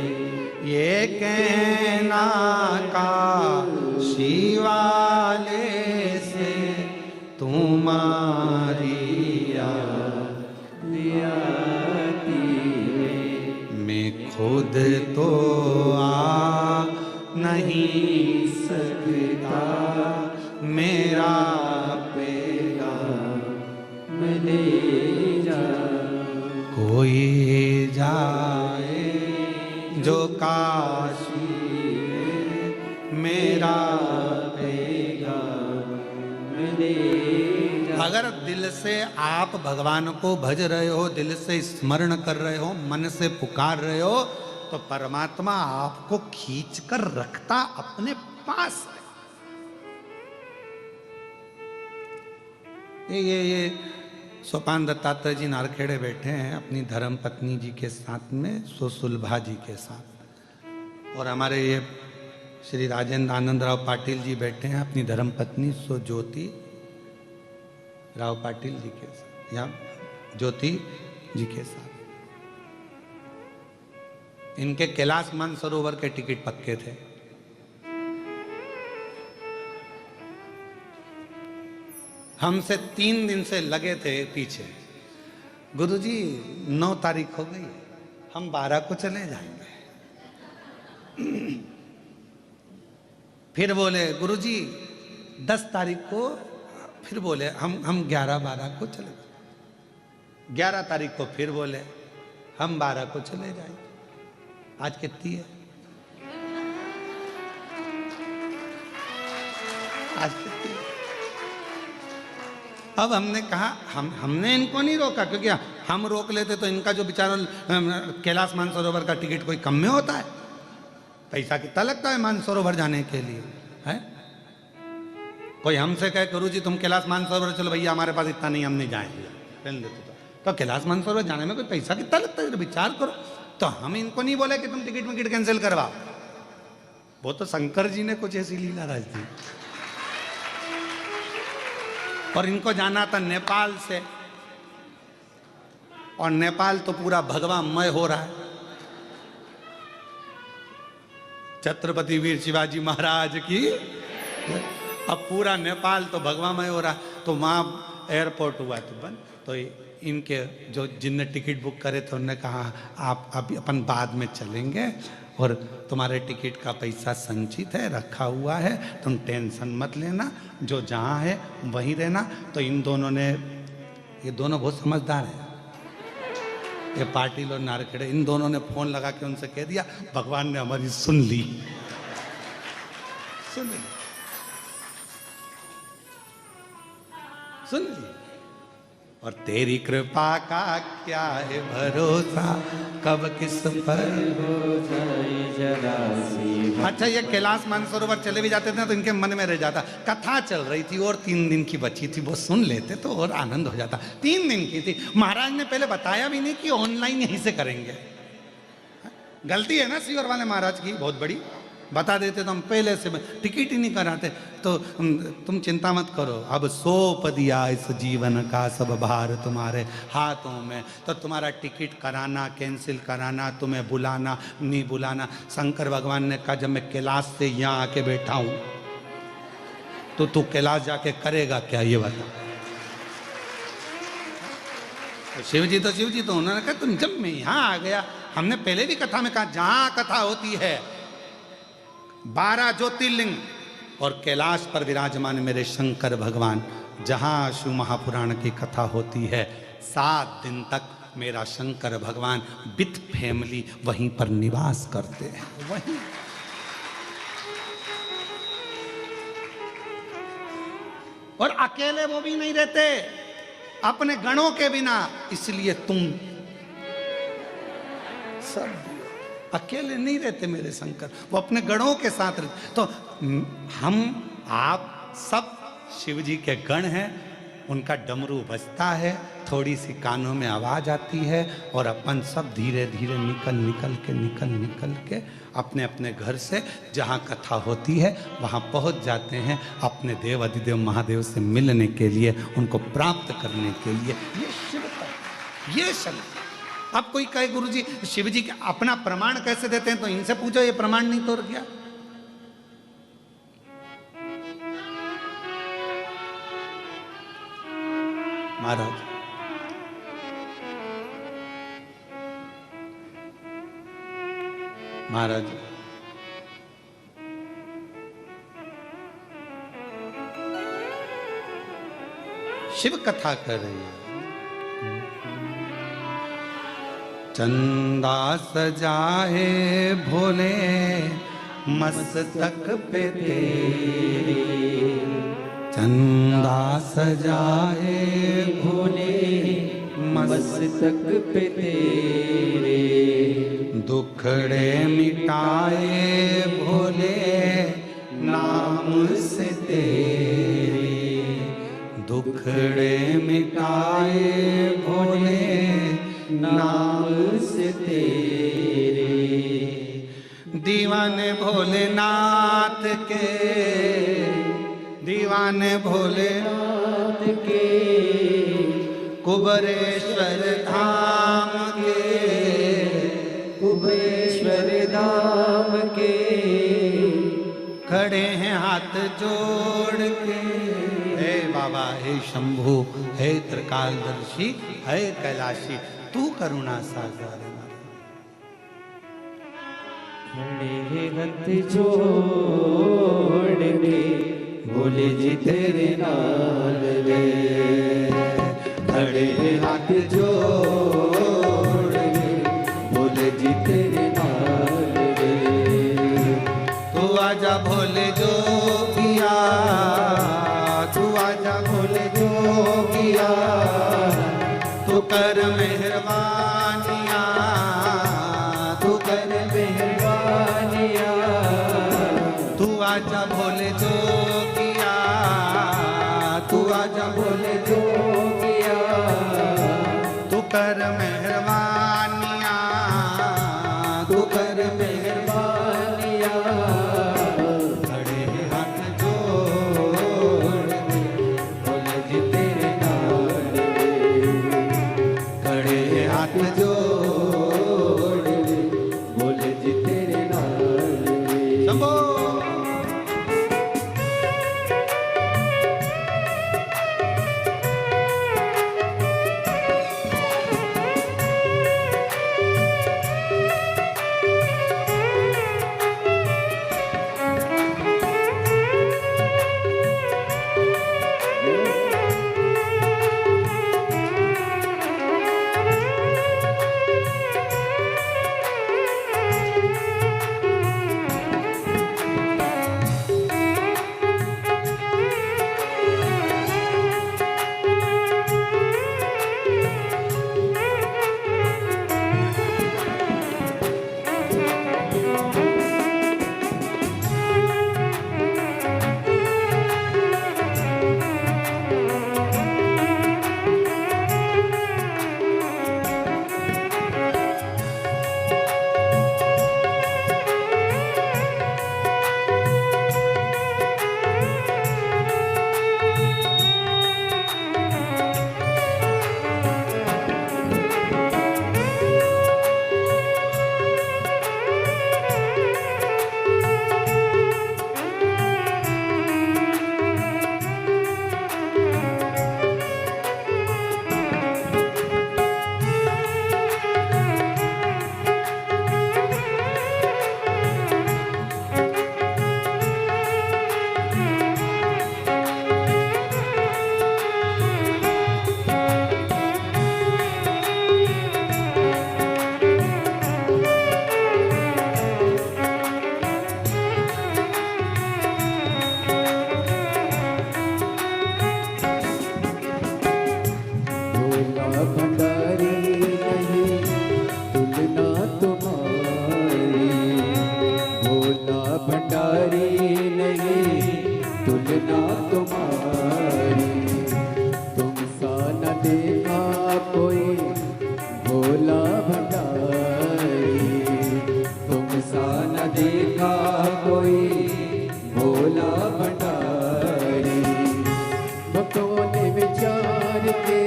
ये कहना काशी वाले से तुम्हारी याद आती है, मैं खुद तो नहीं सकता, मेरा पैगाम ले जा, कोई जाए जो काशी में मेरा पैगाम ले जा। अगर दिल से आप भगवान को भज रहे हो, दिल से स्मरण कर रहे हो, मन से पुकार रहे हो, तो परमात्मा आपको खींचकर रखता अपने पास है। ये सोपान दत्तात्रेय जी नारखेड़े बैठे हैं अपनी धर्म पत्नी जी के साथ में, सुलभा जी के साथ, और हमारे ये श्री राजेंद्र आनंद राव पाटिल जी बैठे हैं अपनी धर्म पत्नी ज्योति राव पाटिल जी के साथ, या ज्योति जी के साथ। इनके कैलाश मानसरोवर के टिकट पक्के थे। हमसे 3 दिन से लगे थे पीछे, गुरुजी 9 तारीख हो गई, हम 12 को चले जाएंगे। फिर बोले गुरुजी 10 तारीख को फिर बोले हम 11-12 को चले गए। 11 तारीख को फिर बोले हम 12 को चले जाएंगे। आज कितनी है? आज कितनी है? अब हमने कहा हमने इनको नहीं रोका, क्योंकि हम रोक लेते तो इनका जो बेचारा कैलाश मानसरोवर का टिकट कोई कम में होता है। पैसा कितना लगता है मानसरोवर जाने के लिए है? कोई हमसे कहे गुरु जी तुम कैलाश मानसरोवर चलो, भैया हमारे पास इतना नहीं, हम नहीं जाएंगे, पहन देते तो कैलाश मानसरोवर जाने में कोई पैसा कितना लगता है विचार करो। तो हम इनको नहीं बोले कि तुम टिकट विकेट कैंसिल करवाओ, वो तो शंकर जी ने कुछ ऐसी लीला रच दी। और इनको जाना था नेपाल से, और नेपाल तो पूरा भगवामय हो रहा है। छत्रपति वीर शिवाजी महाराज की, अब पूरा नेपाल तो भगवामय हो रहा है। तो वहां एयरपोर्ट हुआ तो बंद। तो इनके जो जिनने टिकट बुक करे थे उन्होंने कहा आप अभी अपन बाद में चलेंगे और तुम्हारे टिकट का पैसा संचित है, रखा हुआ है, तुम टेंशन मत लेना, जो जहाँ है वहीं रहना। तो इन दोनों ने, ये दोनों बहुत समझदार हैं, ये पाटिल और नारखेड़े, इन दोनों ने फोन लगा के उनसे कह दिया भगवान ने हमारी सुन ली, सुन ली, सुन ली। और तेरी कृपा का क्या है भरोसा, कब किस पर हो जाए जरा सी। अच्छा, ये कैलाश मानसरोवर चले भी जाते थे तो इनके मन में रह जाता, कथा चल रही थी और 3 दिन की बची थी, वो सुन लेते तो और आनंद हो जाता। 3 दिन की थी, महाराज ने पहले बताया भी नहीं कि ऑनलाइन यहीं से करेंगे। गलती है ना सीवर वाले महाराज की बहुत बड़ी, बता देते तो हम पहले से टिकट ही नहीं कराते। तो तुम चिंता मत करो, अब सौंप दिया इस जीवन का सब भार तुम्हारे हाथों में। तो तुम्हारा टिकट कराना, कैंसिल कराना, तुम्हें बुलाना, नहीं बुलाना, शंकर भगवान ने कहा जब मैं कैलाश से यहाँ आके बैठा हूँ तो तू कैलाश जाके करेगा क्या, ये बता। तो शिव जी तो उन्होंने कहा तुम जब मैं यहाँ आ गया, हमने पहले भी कथा में कहा जहाँ कथा होती है 12 ज्योतिर्लिंग और कैलाश पर विराजमान मेरे शंकर भगवान, जहाँ शिव महापुराण की कथा होती है 7 दिन तक मेरा शंकर भगवान विथ फैमिली वहीं पर निवास करते हैं। वहीं और अकेले वो भी नहीं रहते, अपने गणों के बिना। इसलिए तुम सब अकेले नहीं रहते मेरे शंकर, वो अपने गणों के साथ रहते। तो हम आप सब शिव जी के गण हैं, उनका डमरू बजता है, थोड़ी सी कानों में आवाज आती है और अपन सब धीरे धीरे निकल के अपने अपने घर से जहाँ कथा होती है वहाँ पहुँच जाते हैं, अपने देव अधिदेव महादेव से मिलने के लिए, उनको प्राप्त करने के लिए। ये शिव का, ये शंकर। अब कोई कहे गुरुजी शिव जी का अपना प्रमाण कैसे देते हैं, तो इनसे पूछो, ये प्रमाण नहीं तोड़ गया। महाराज महाराज शिव कथा कर रही है। चंदा सजाए भोले मस्तक पे तेरे, चंदा सजाए भोले मस्तक पे तेरे, दुखड़े मिटाए भोले नाम से तेरे, दुखड़े मिटाए भोले नाम से तेरे। दीवाने भोलेनाथ के, दीवाने भोलेनाथ के, कुबेरेश्वर धाम के, कुबेरेश्वर धाम के, खड़े हैं हाथ जोड़ के। हे बाबा, हे शंभु, हे त्रिकालदर्शी, हे कैलाशी, तू करुणा सागर। खड़े हाथ जोड़ के भोले जी तेरे नाल वे, खड़े हाथ जोड़ वे, भोले जी तेरे नाल वे। तू आजा भोले जोगिया, तू आजा भोले जोगिया, तू कर मेहरबानिया, तू कर मेहरबानिया, तू आजा भोले जोगिया, तू आजा भोले जोगिया, तू कर मेहरबानिया, तू कर मेहरबानिया। खड़े हाथ जोड़ वे, भोले जी तेरे नाल वे, खड़े हाथ जोड़ वे, भोले जी तेरे नाल वे। शंभो। भोला भंडारी नहीं तुलना तुम्हारी, भोला भंडारी नहीं तुलना तुम्हारी। तुम सा न देखा कोई भोला भंडारी, तुम सा न देखा कोई भोला भंडारी। भक्तों ने विचार के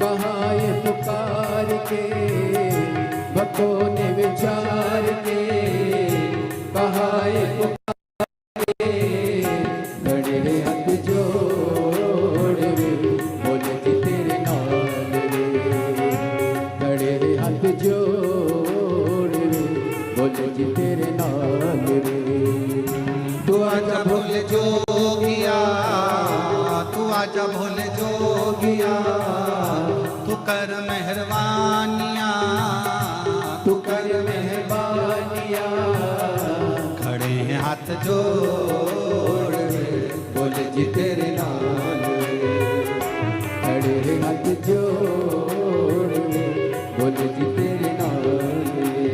कहा ये पुकार के, भक्तों ने विचार के कहा ये पुकार के। खड़े हाथ जोड़ वे, भोले जी तेरे नाल वे, खड़े हाथ जोड़ वे, भोले जी तेरे नाल वे। तू आजा भोले जोगिया, तू आजा भोले जोगिया, तू कर मेहरबानिया, तू कर मेहरबानिया। खड़े हैं हाथ जोड़ वे, भोले जी तेरे नाल वे, खड़े हाथ जोड़ वे, भोले जी तेरे नाल वे।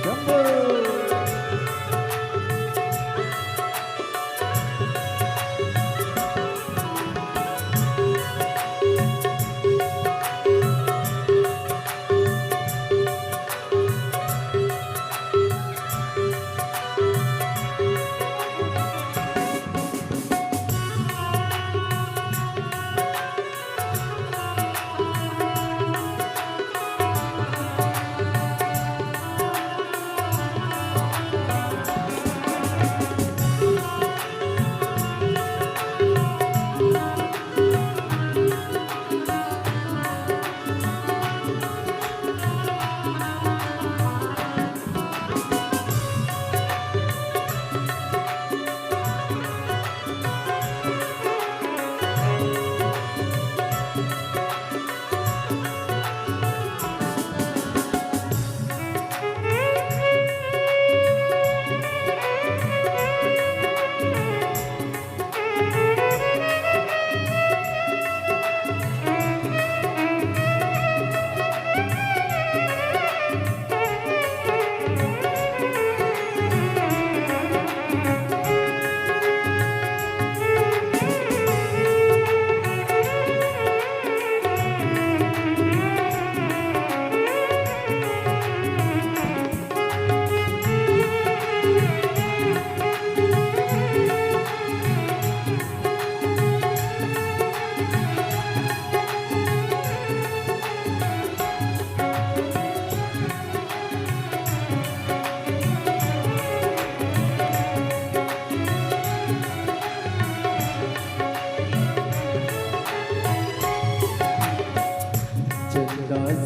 शंभो।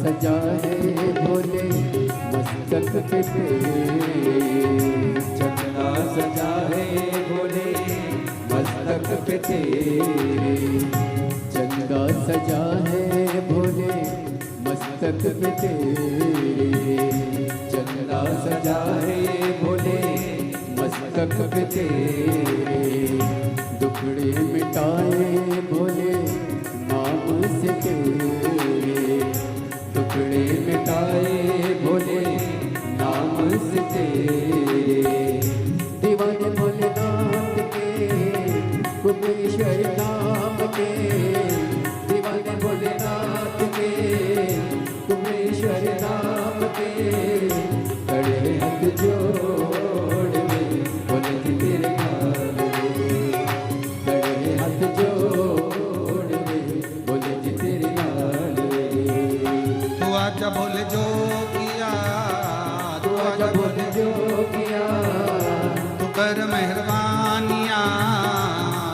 सजा है भोले मस्तक पे तेरे, चंदा सजा है भोले मस्तक पे तेरे, चंदा सजा है भोले मस्तक पे तेरे, चंदा सजा है भोले मस्तक पे तेरे, दुखड़े मिटाए भोले नाम से तेरे, दुखड़े मिटाए भोले नाम से तेरे, दीवाने भोलेनाथ के कुबेश्वर नाम के, दीवाने भोलेनाथ के कुबेश्वर नाम के, खड़े हाथ जोड़ में भोले जी तेरे नाम में, खड़े हाथ जोड़ में भोले जी तेरे नाम में। तू आजा भोले जोगिया, तू आजा भोले जोगिया, तू कर मेहरबानिया,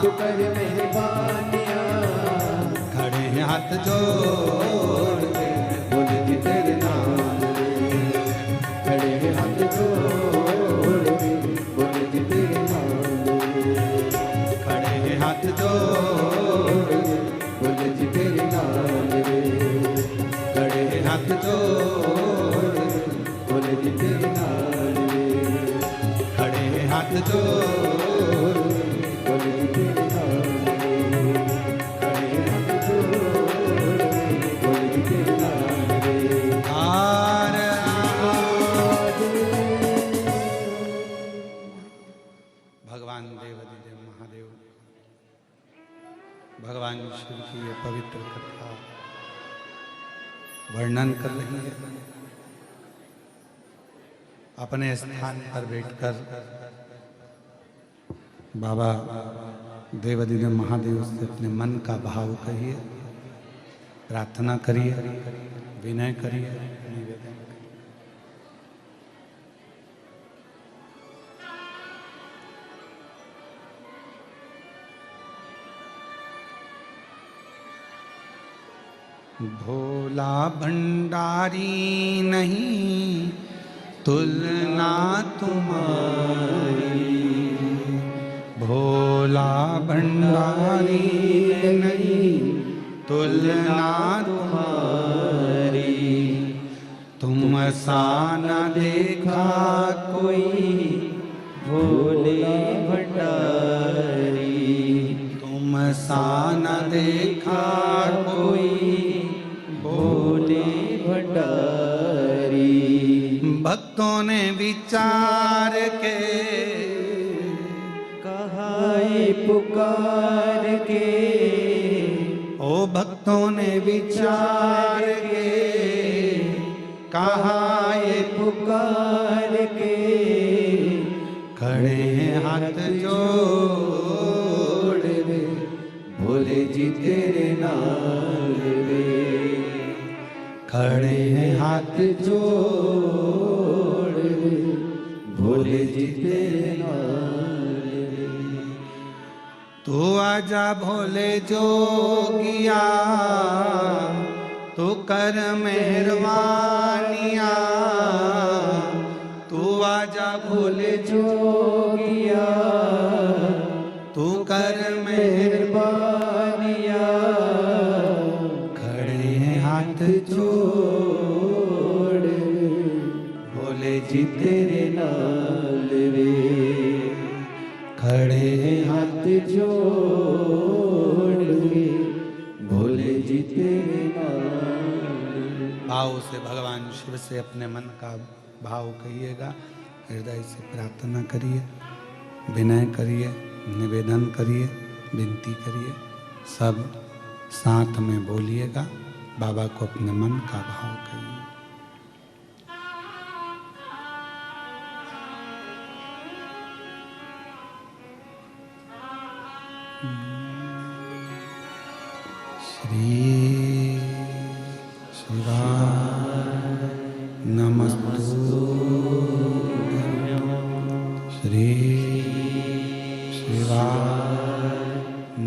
तू कर मेहरबानिया, खड़े हैं हाथ जोड़ के भोले जी तेरे नाम में, खड़े हैं हाथ जोड़ में भोले जी तेरे नाम में, खड़े हैं हाथ जोड़ भोले जी तेरे नाम में, खड़े हैं हाथ जोड़ भोले जी तेरे नाम में, खड़े हैं हाथ जोड़ भोले जी तेरे नाम में, खड़े हैं हाथ जोड़ भोले जी तेरे नाम में। आर भगवान देवादिदेव महादेव भगवान शिव की ये पवित्र कथा वर्णन कर रही है। अपने स्थान पर बैठकर बाबा देवादिदेव महादेव से अपने मन का भाव कहिए, प्रार्थना करिए, विनय करिए, निवेदन करिए। भोला भंडारी नहीं तुलना तुम्हारी, भोला भंडारी नहीं तुलना तुम्हारी, तुम सा न देखा कोई भोले भंडारी, तुम सा न देखा कोई भोले भंडारी। भक्तों ने विचार के कहा ये पुकार के, ओ भक्तों ने विचार के कहा ये पुकार के, खड़े हैं हाथ जोड़ रे भोले जी तेरे नाम रे, खड़े हैं हाथ जोड़ रे भोले जी तेरे नाम रे। तू आजा भोले जोगिया, तू कर मेहरबानिया, तू आजा भोले जोगिया, तू कर मेहरबानिया, खड़े हैं हाथ जोड़ रे भोले जी तेरे नाम रे, खड़े हैं हाथ जोड़ रे भोले जी तेरे नाम। भाव से भगवान शिव से अपने मन का भाव कहिएगा, हृदय से प्रार्थना करिए, विनय करिए, निवेदन करिए, विनती करिए, सब साथ में बोलिएगा। बाबा को अपने मन का भाव कहिए। श्री शिवाय नमस्तुभ्यं, श्री शिवाय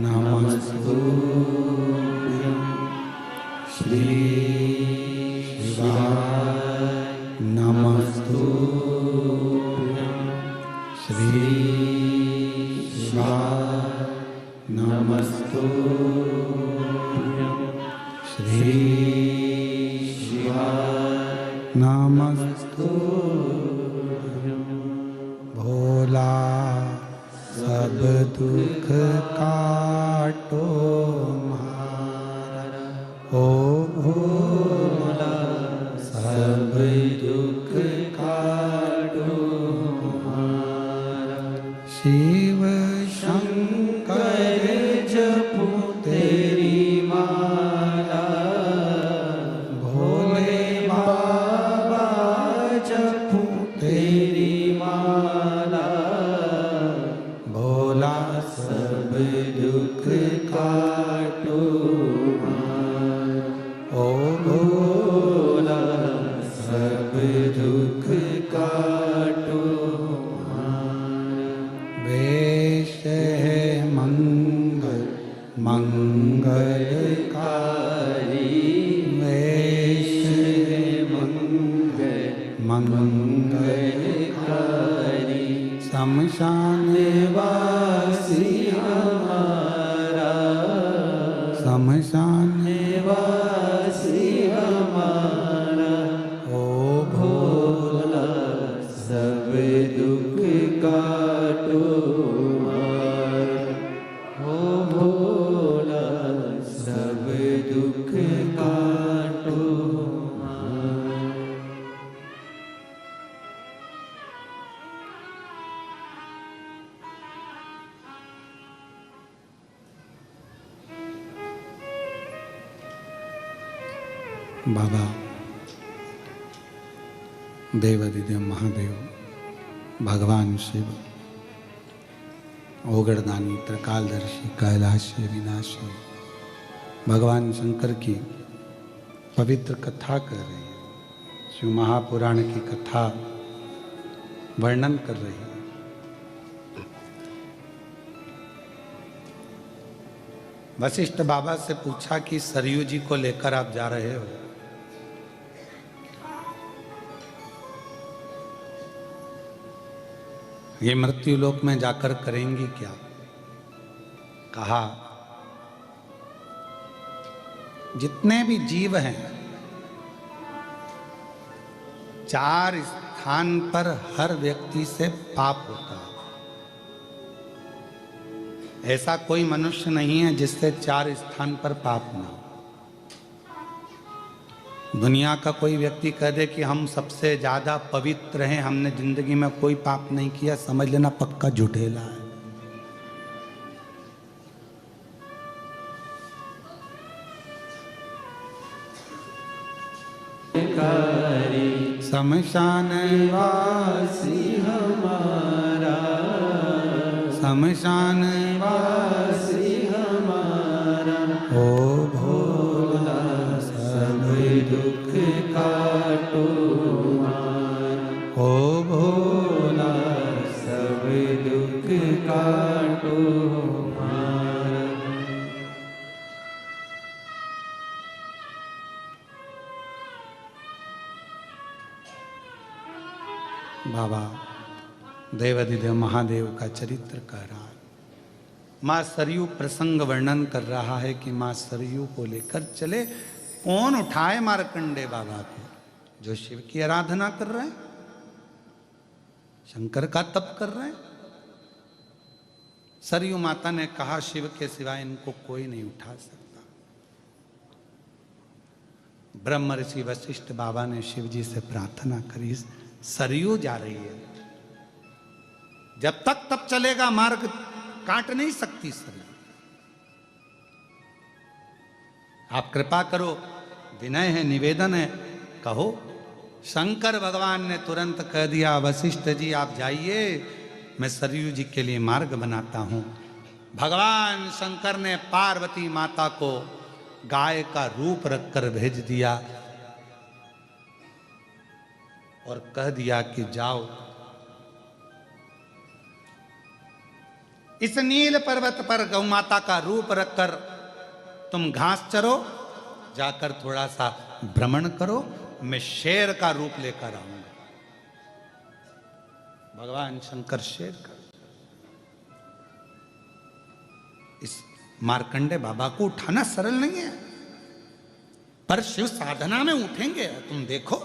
नमस्तुभ्यं, श्री नमस्तुभ्यं श्री शिवाय नमस्तुभ्यं भोला सब दुख काटो हमारा। ओ भोला सब दुख काटो हमारा। शिव शंकर जपो तेरी माला, भोले बाबा जपो तेरी माला, भोला सब दुख काटो हमारा। ओ भोला सब दुख काटो हमारा। वेश है मंगल मंगलकारी, वेश है मंगलकारी, शमशान वासी हमारा, शमशान वासी हमारा। ओ भोला सब दुख काटो हमारा। ओ भोला सब दुख काटो हमारा। बाबा देवादिदेव महादेव भगवान शिव ओगड़दानी त्रिकालदर्शी कैलाशी विनाशी भगवान शंकर की पवित्र कथा कर रहे हैं। शिव महापुराण की कथा वर्णन कर रही है। वशिष्ठ बाबा से पूछा कि सरयू जी को लेकर आप जा रहे हो, ये मृत्यु लोक में जाकर करेंगी क्या? कहा जितने भी जीव हैं, 4 स्थान पर हर व्यक्ति से पाप होता है। ऐसा कोई मनुष्य नहीं है जिससे 4 स्थान पर पाप ना हो। दुनिया का कोई व्यक्ति कह दे कि हम सबसे ज्यादा पवित्र हैं, हमने जिंदगी में कोई पाप नहीं किया, समझ लेना पक्का झूठेला है। शमशान वासी हमारा, शमशान वासी हमारा। ओ भोला सब दुख काटो हमारा। ओ भोला सब दुख काटो हमारा। बाबा देवादिदेव महादेव का चरित्र कह रहा है। माँ सरयू प्रसंग वर्णन कर रहा है कि माँ सरयू को लेकर चले। कौन उठाए मार्कंडे बाबा को, जो शिव की आराधना कर रहे हैं, शंकर का तप कर रहे हैं। सरयू माता ने कहा शिव के सिवाय इनको कोई नहीं उठा सकता। ब्रह्म ऋषि वशिष्ठ बाबा ने शिव जी से प्रार्थना करी, सरयू जा रही है, जब तक तप चलेगा मार्ग काट नहीं सकती सरयू। आप कृपा करो, विनय है, निवेदन है, कहो। शंकर भगवान ने तुरंत कह दिया वशिष्ठ जी आप जाइए, मैं सरयू जी के लिए मार्ग बनाता हूं। भगवान शंकर ने पार्वती माता को गाय का रूप रखकर भेज दिया और कह दिया कि जाओ इस नील पर्वत पर गौ माता का रूप रखकर तुम घास चरो, जाकर थोड़ा सा भ्रमण करो, मैं शेर का रूप लेकर आऊंगा। भगवान शंकर शेर का। इस मार्कंडे बाबा को उठाना सरल नहीं है, पर शिव साधना में उठेंगे। तुम देखो,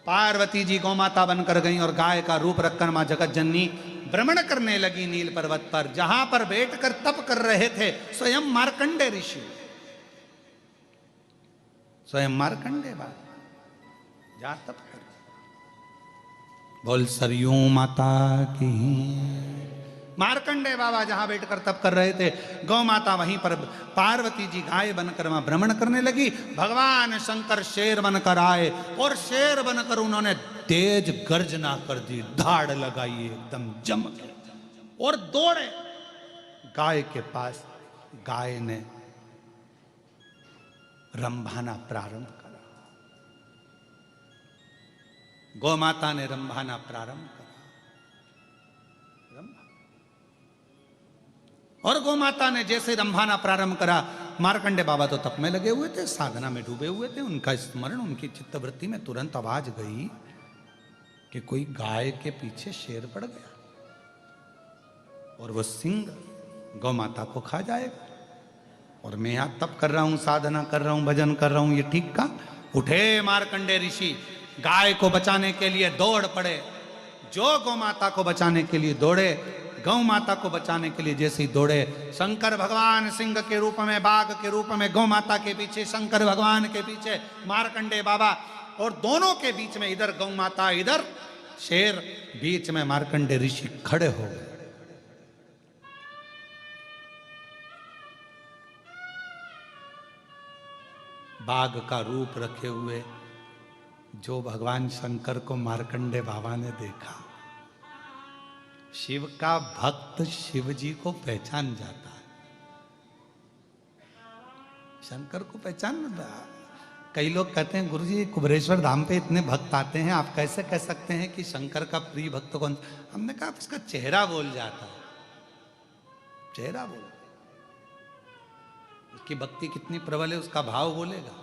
पार्वती जी गौ माता बनकर गई और गाय का रूप रखकर मां जगत जननी भ्रमण करने लगी नील पर्वत पर, जहां पर बैठकर तप कर रहे थे स्वयं मार्कंडे ऋषि, स्वयं मार्कंडे बाबा जहां तप कर। बोल सरयू माता की। मार्कंडे बाबा जहां बैठकर तप कर रहे थे, गौ माता वहीं पर पार्वती जी गाय बनकर वहां भ्रमण करने लगी। भगवान शंकर शेर बनकर आए और शेर बनकर उन्होंने तेज गर्जना कर दी, धाड़ लगाई एकदम जम के और दौड़े गाय के पास। गाय ने रंभाना प्रारंभ करा, गौ माता ने रंभाना प्रारंभ करा, और गौ माता ने जैसे रंभाना प्रारंभ करा, मार्कंडे बाबा तो तप में लगे हुए थे, साधना में डूबे हुए थे। उनका स्मरण, उनकी चित्तवृत्ति में तुरंत आवाज गई कि कोई गाय के पीछे शेर पड़ गया और वो सिंह गौ माता को खा जाएगा, और मैं यहां तप कर रहा हूं, साधना कर रहा हूं, भजन कर रहा हूं, ये ठीक का? उठे मार्कंडे ऋषि, गाय को बचाने के लिए दौड़ पड़े। जो गौ माता को बचाने के लिए दौड़े, गौ माता को बचाने के लिए जैसे ही दौड़े, शंकर भगवान सिंह के रूप में, बाघ के रूप में, गौ माता के पीछे शंकर भगवान के पीछे मार्कंडे बाबा, और दोनों के बीच में इधर गौ माता इधर शेर, बीच में मार्कंडे ऋषि खड़े हो गए। बाघ का रूप रखे हुए जो भगवान शंकर को मार्कंडे बाबा ने देखा, शिव का भक्त शिव जी को पहचान जाता है, शंकर को पहचान रहा। कई लोग कहते हैं गुरुजी कुबेरेश्वर धाम पे इतने भक्त आते हैं, आप कैसे कह सकते हैं कि शंकर का प्रिय भक्त कौन? हमने कहा उसका चेहरा बोल जाता है, चेहरा बोल, उसकी भक्ति कितनी प्रबल है उसका भाव बोलेगा।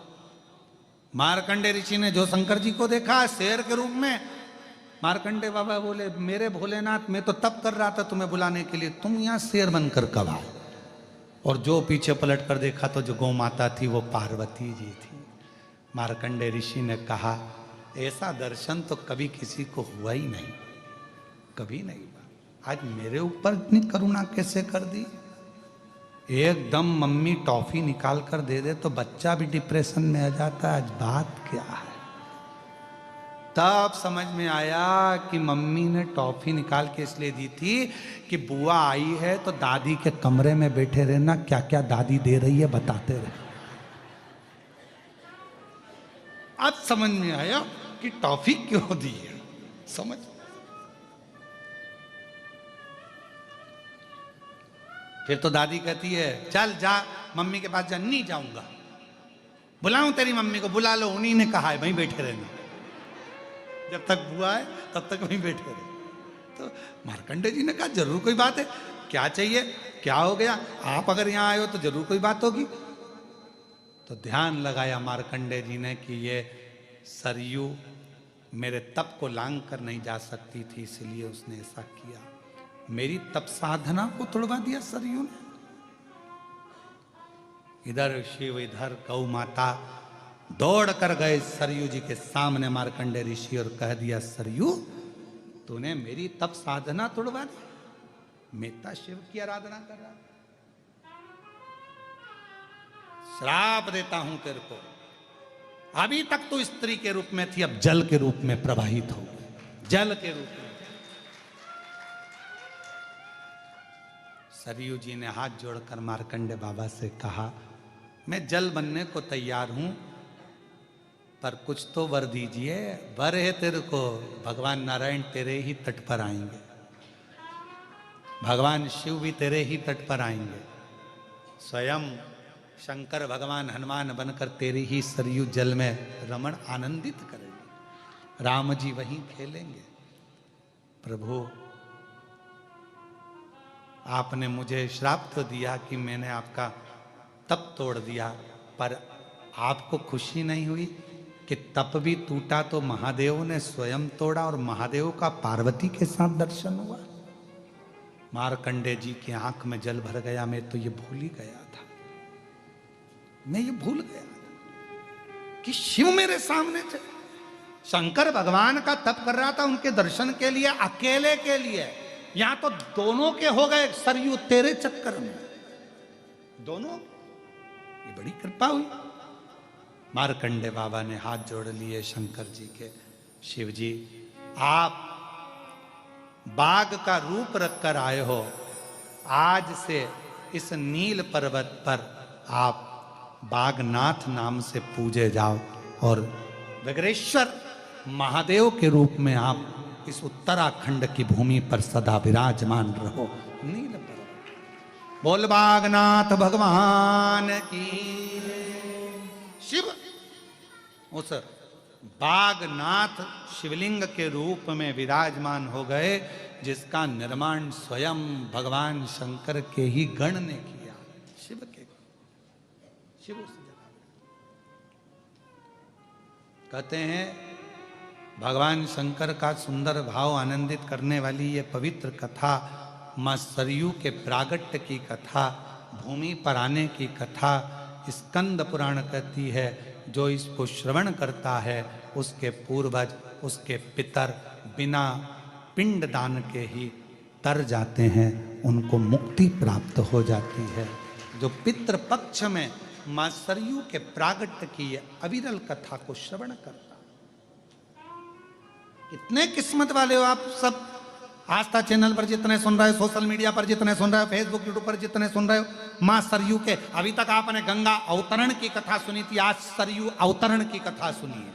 मार्कंडे ऋषि ने जो शंकर जी को देखा शेर के रूप में, मार्कंडे बाबा बोले मेरे भोलेनाथ, मैं तो तप कर रहा था तुम्हें बुलाने के लिए, तुम यहां शेर बनकर कब आए? और जो पीछे पलट कर देखा तो जो गौ माता थी वो पार्वती जी थी। मार्कंडे ऋषि ने कहा ऐसा दर्शन तो कभी किसी को हुआ ही नहीं, कभी नहीं हुआ। आज मेरे ऊपर इतनी करुणा कैसे कर दी? एकदम मम्मी टॉफी निकाल कर दे दे तो बच्चा भी डिप्रेशन में आ जाता है। आज बात क्या है? तब समझ में आया कि मम्मी ने टॉफी निकाल के इसलिए दी थी कि बुआ आई है तो दादी के कमरे में बैठे रहना, क्या क्या दादी दे रही है बताते रहे। अब समझ में आया कि टॉफी क्यों दी है, समझ। फिर तो दादी कहती है चल जा मम्मी के पास जा। नहीं जाऊंगा, बुलाऊं तेरी मम्मी को? बुला लो, उन्हीं ने कहा है वहीं बैठे रहना, जब तक बुआ है तब तक वहीं बैठे रहे। तो मार्कंडे जी ने कहा जरूर कोई बात है, क्या चाहिए, क्या हो गया? आप अगर यहाँ आए हो तो जरूर कोई बात होगी। तो ध्यान लगाया मार्कंडे जी ने कि ये सरयू मेरे तप को लांग कर नहीं जा सकती थी, इसलिए उसने ऐसा किया। मेरी तप साधना को तोड़वा दिया सरयू ने। इधर शिव इधर गौ माता दौड़ कर गए सरयू जी के सामने मार्कंडे ऋषि और कह दिया सरयू तूने मेरी तप साधना तोड़वा दी, मैं तो शिव की आराधना कर रहा, श्राप देता हूं तेरे को। अभी तक तो स्त्री के रूप में थी, अब जल के रूप में प्रवाहित हो, जल के रूप में। सरयू जी ने हाथ जोड़कर मार्कंडे बाबा से कहा मैं जल बनने को तैयार हूं, पर कुछ तो वर दीजिए। वर है तेरे को, भगवान नारायण तेरे ही तट पर आएंगे, भगवान शिव भी तेरे ही तट पर आएंगे, स्वयं शंकर भगवान हनुमान बनकर तेरे ही सरयू जल में रमण आनंदित करेंगे, राम जी वहीं खेलेंगे। प्रभु आपने मुझे श्राप तो दिया कि मैंने आपका तप तोड़ दिया, पर आपको खुशी नहीं हुई कि तप भी टूटा तो महादेव ने स्वयं तोड़ा और महादेव का पार्वती के साथ दर्शन हुआ। मार्कंडे जी की आंख में जल भर गया, मैं तो ये भूल ही गया था, मैं ये भूल गया था कि शिव मेरे सामने थे। शंकर भगवान का तप कर रहा था उनके दर्शन के लिए, अकेले के लिए। यहां तो दोनों के हो गए सरयू तेरे चक्कर में, दोनों। ये बड़ी कृपा हुई। मार्कंडे बाबा ने हाथ जोड़ लिए शंकर जी के, शिव जी आप बाघ का रूप रखकर आए हो, आज से इस नील पर्वत पर आप बागनाथ नाम से पूजे जाओ और विग्रेश्वर महादेव के रूप में आप इस उत्तराखंड की भूमि पर सदा विराजमान रहो। नील पर्वत। बोल बागनाथ भगवान की। शिव उस बागनाथ शिवलिंग के रूप में विराजमान हो गए, जिसका निर्माण स्वयं भगवान शंकर के ही गण ने किया। शिव के शिव उस जगह कहते हैं, भगवान शंकर का सुंदर भाव आनंदित करने वाली ये पवित्र कथा, मां सरयू के प्रागट्य की कथा, भूमि पर आने की कथा स्कंद पुराण कहती है। जो इसको श्रवण करता है उसके पूर्वज, उसके पितर बिना पिंड दान के ही तर जाते हैं, उनको मुक्ति प्राप्त हो जाती है। जो पितृ पक्ष में मां सरयू के प्रागट्य की अविरल कथा को श्रवण करता। कितने किस्मत वाले हो आप सब। आस्था चैनल पर जितने सुन रहे हो, सोशल मीडिया पर जितने सुन रहे हो, फेसबुक यूट्यूब पर जितने सुन रहे हो, मां सरयू के, अभी तक आपने गंगा अवतरण की कथा सुनी थी, आज सरयू अवतरण की कथा सुनिए।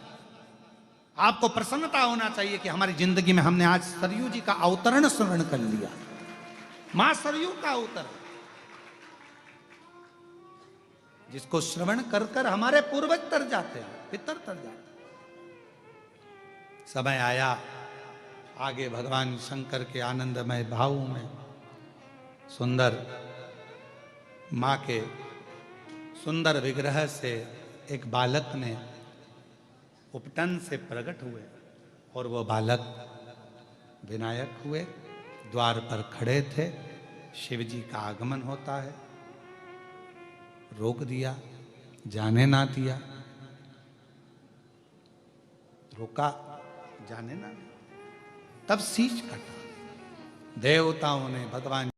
आपको प्रसन्नता होना चाहिए कि हमारी जिंदगी में हमने आज सरयू जी का अवतरण श्रवण कर लिया। मां सरयू का अवतरण, जिसको श्रवण कर कर हमारे पूर्वज तर जाते हैं, पितर तर जाते हैं। समय आया, आगे भगवान शंकर के आनंदमय भाव में सुंदर मां के सुंदर विग्रह से एक बालक ने उपटन से प्रकट हुए और वो बालक विनायक हुए। द्वार पर खड़े थे, शिव जी का आगमन होता है, रोक दिया, जाने ना दिया, रोका, जाने ना दिया। तब शीश कटा। देवताओं ने भगवान